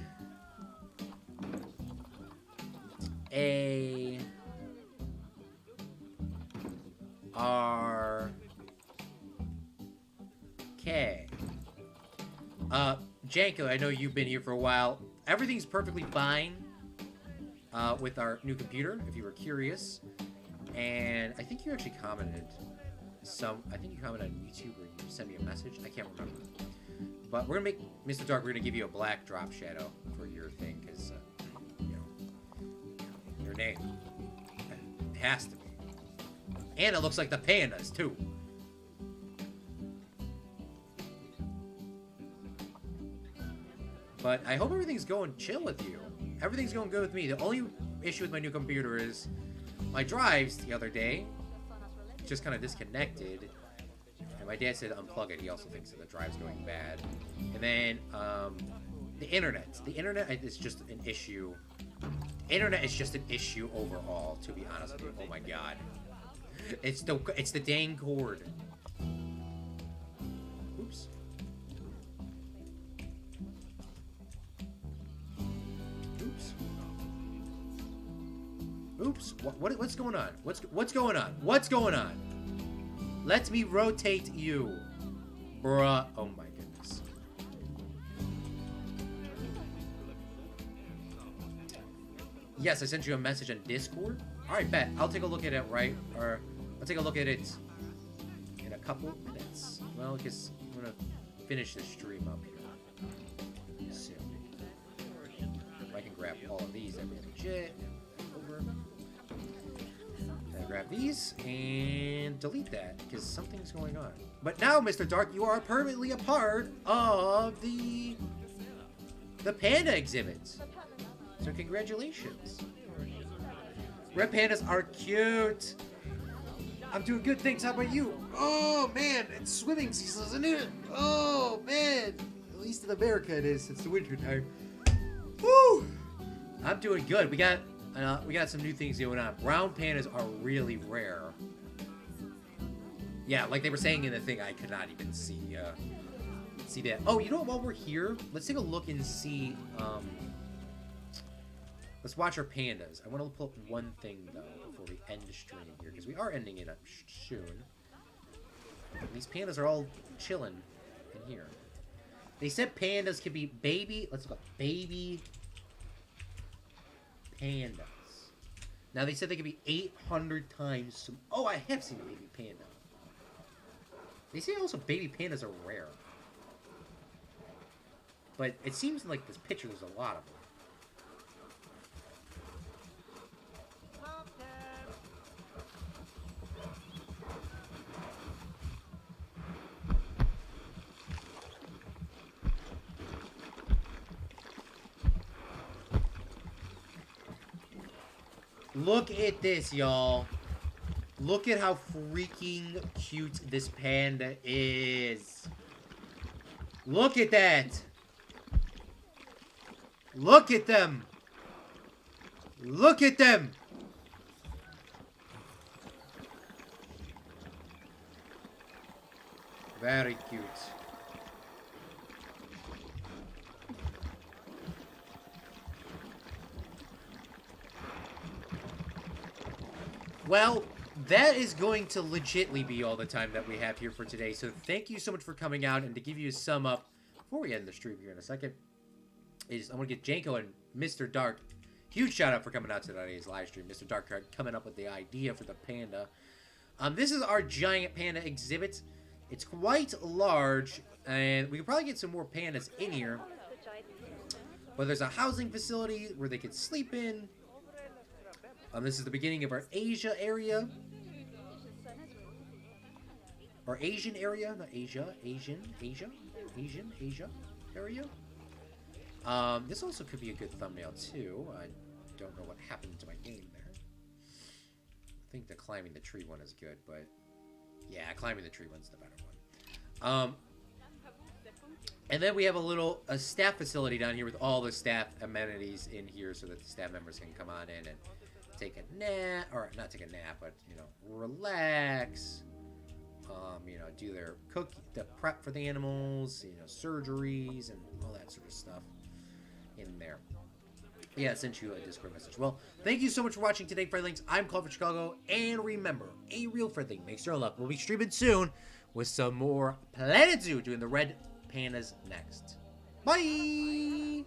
A R K. Janko, I know you've been here for a while. Everything's perfectly fine with our new computer, if you were curious. And I think you actually commented I think you commented on YouTube or you sent me a message. I can't remember. But we're going to make Mr. Dark, we're going to give you a black drop shadow for your thing, because, you know, your name. It has to be. And it looks like the pandas, too. But I hope everything's going chill with you. Everything's going good with me. The only issue with my new computer is my drives the other day just kind of disconnected. And my dad said unplug it. He also thinks that the drive's going bad. And then the internet. The internet is just an issue. Internet is just an issue overall, to be honest with you. Oh my god. It's the dang cord. Oops. Oops. Oops. What's going on? What's going on? What's going on? Let me rotate you. Bruh. Oh my goodness. Yes, I sent you a message on Discord. Alright, bet. I'll take a look at it I'll take a look at it in a couple minutes. Well, because I'm gonna finish the stream up here soon. I can grab all of these. That'd be legit. Over. And grab these and delete that because something's going on. But now, Mr. Dark, you are permanently a part of the Panda exhibit. So congratulations. Red pandas are cute. I'm doing good things. How about you? Oh man, it's swimming season, isn't it? Oh man. At least in America it is. It's the winter time. Woo! I'm doing good. We got some new things going on. Brown pandas are really rare. Yeah, like they were saying in the thing, I could not even see that. Oh, you know what? While we're here, let's take a look and see. Let's watch our pandas. I want to pull up one thing though before we end the stream here, because we are ending it up soon. And these pandas are all chilling in here. They said pandas could be baby. Let's look up baby pandas. Now they said they could be 800 times. Oh, I have seen a baby panda. They say also baby pandas are rare. But it seems like this picture there's a lot of them. Look at this, y'all. Look at how freaking cute this panda is. Look at that. Look at them. Look at them. Very cute. Well, that is going to legitly be all the time that we have here for today. So thank you so much for coming out. And to give you a sum up, before we end the stream here in a second, I want to get Janko and Mr. Dark. Huge shout out for coming out to today's live stream. Mr. Dark coming up with the idea for the panda. This is our giant panda exhibit. It's quite large, and we could probably get some more pandas in here. But there's a housing facility where they could sleep in. This is the beginning of our Asia area. Or Asian area, not Asia. Asian area. This also could be a good thumbnail too. I don't know what happened to my game there. I think the climbing the tree one is good, but yeah, climbing the tree one's the better one. And then we have a staff facility down here with all the staff amenities in here so that the staff members can come on in and take a nap, or not take a nap, but, you know, relax, you know, do their the prep for the animals, you know, surgeries and all that sort of stuff in there. Yeah, I sent you a Discord message. Well, thank you so much for watching today, Friendlings. I'm Claude from Chicago, and remember, a real Friendling makes your luck. We'll be streaming soon with some more Planet Zoo doing the red pandas next. Bye!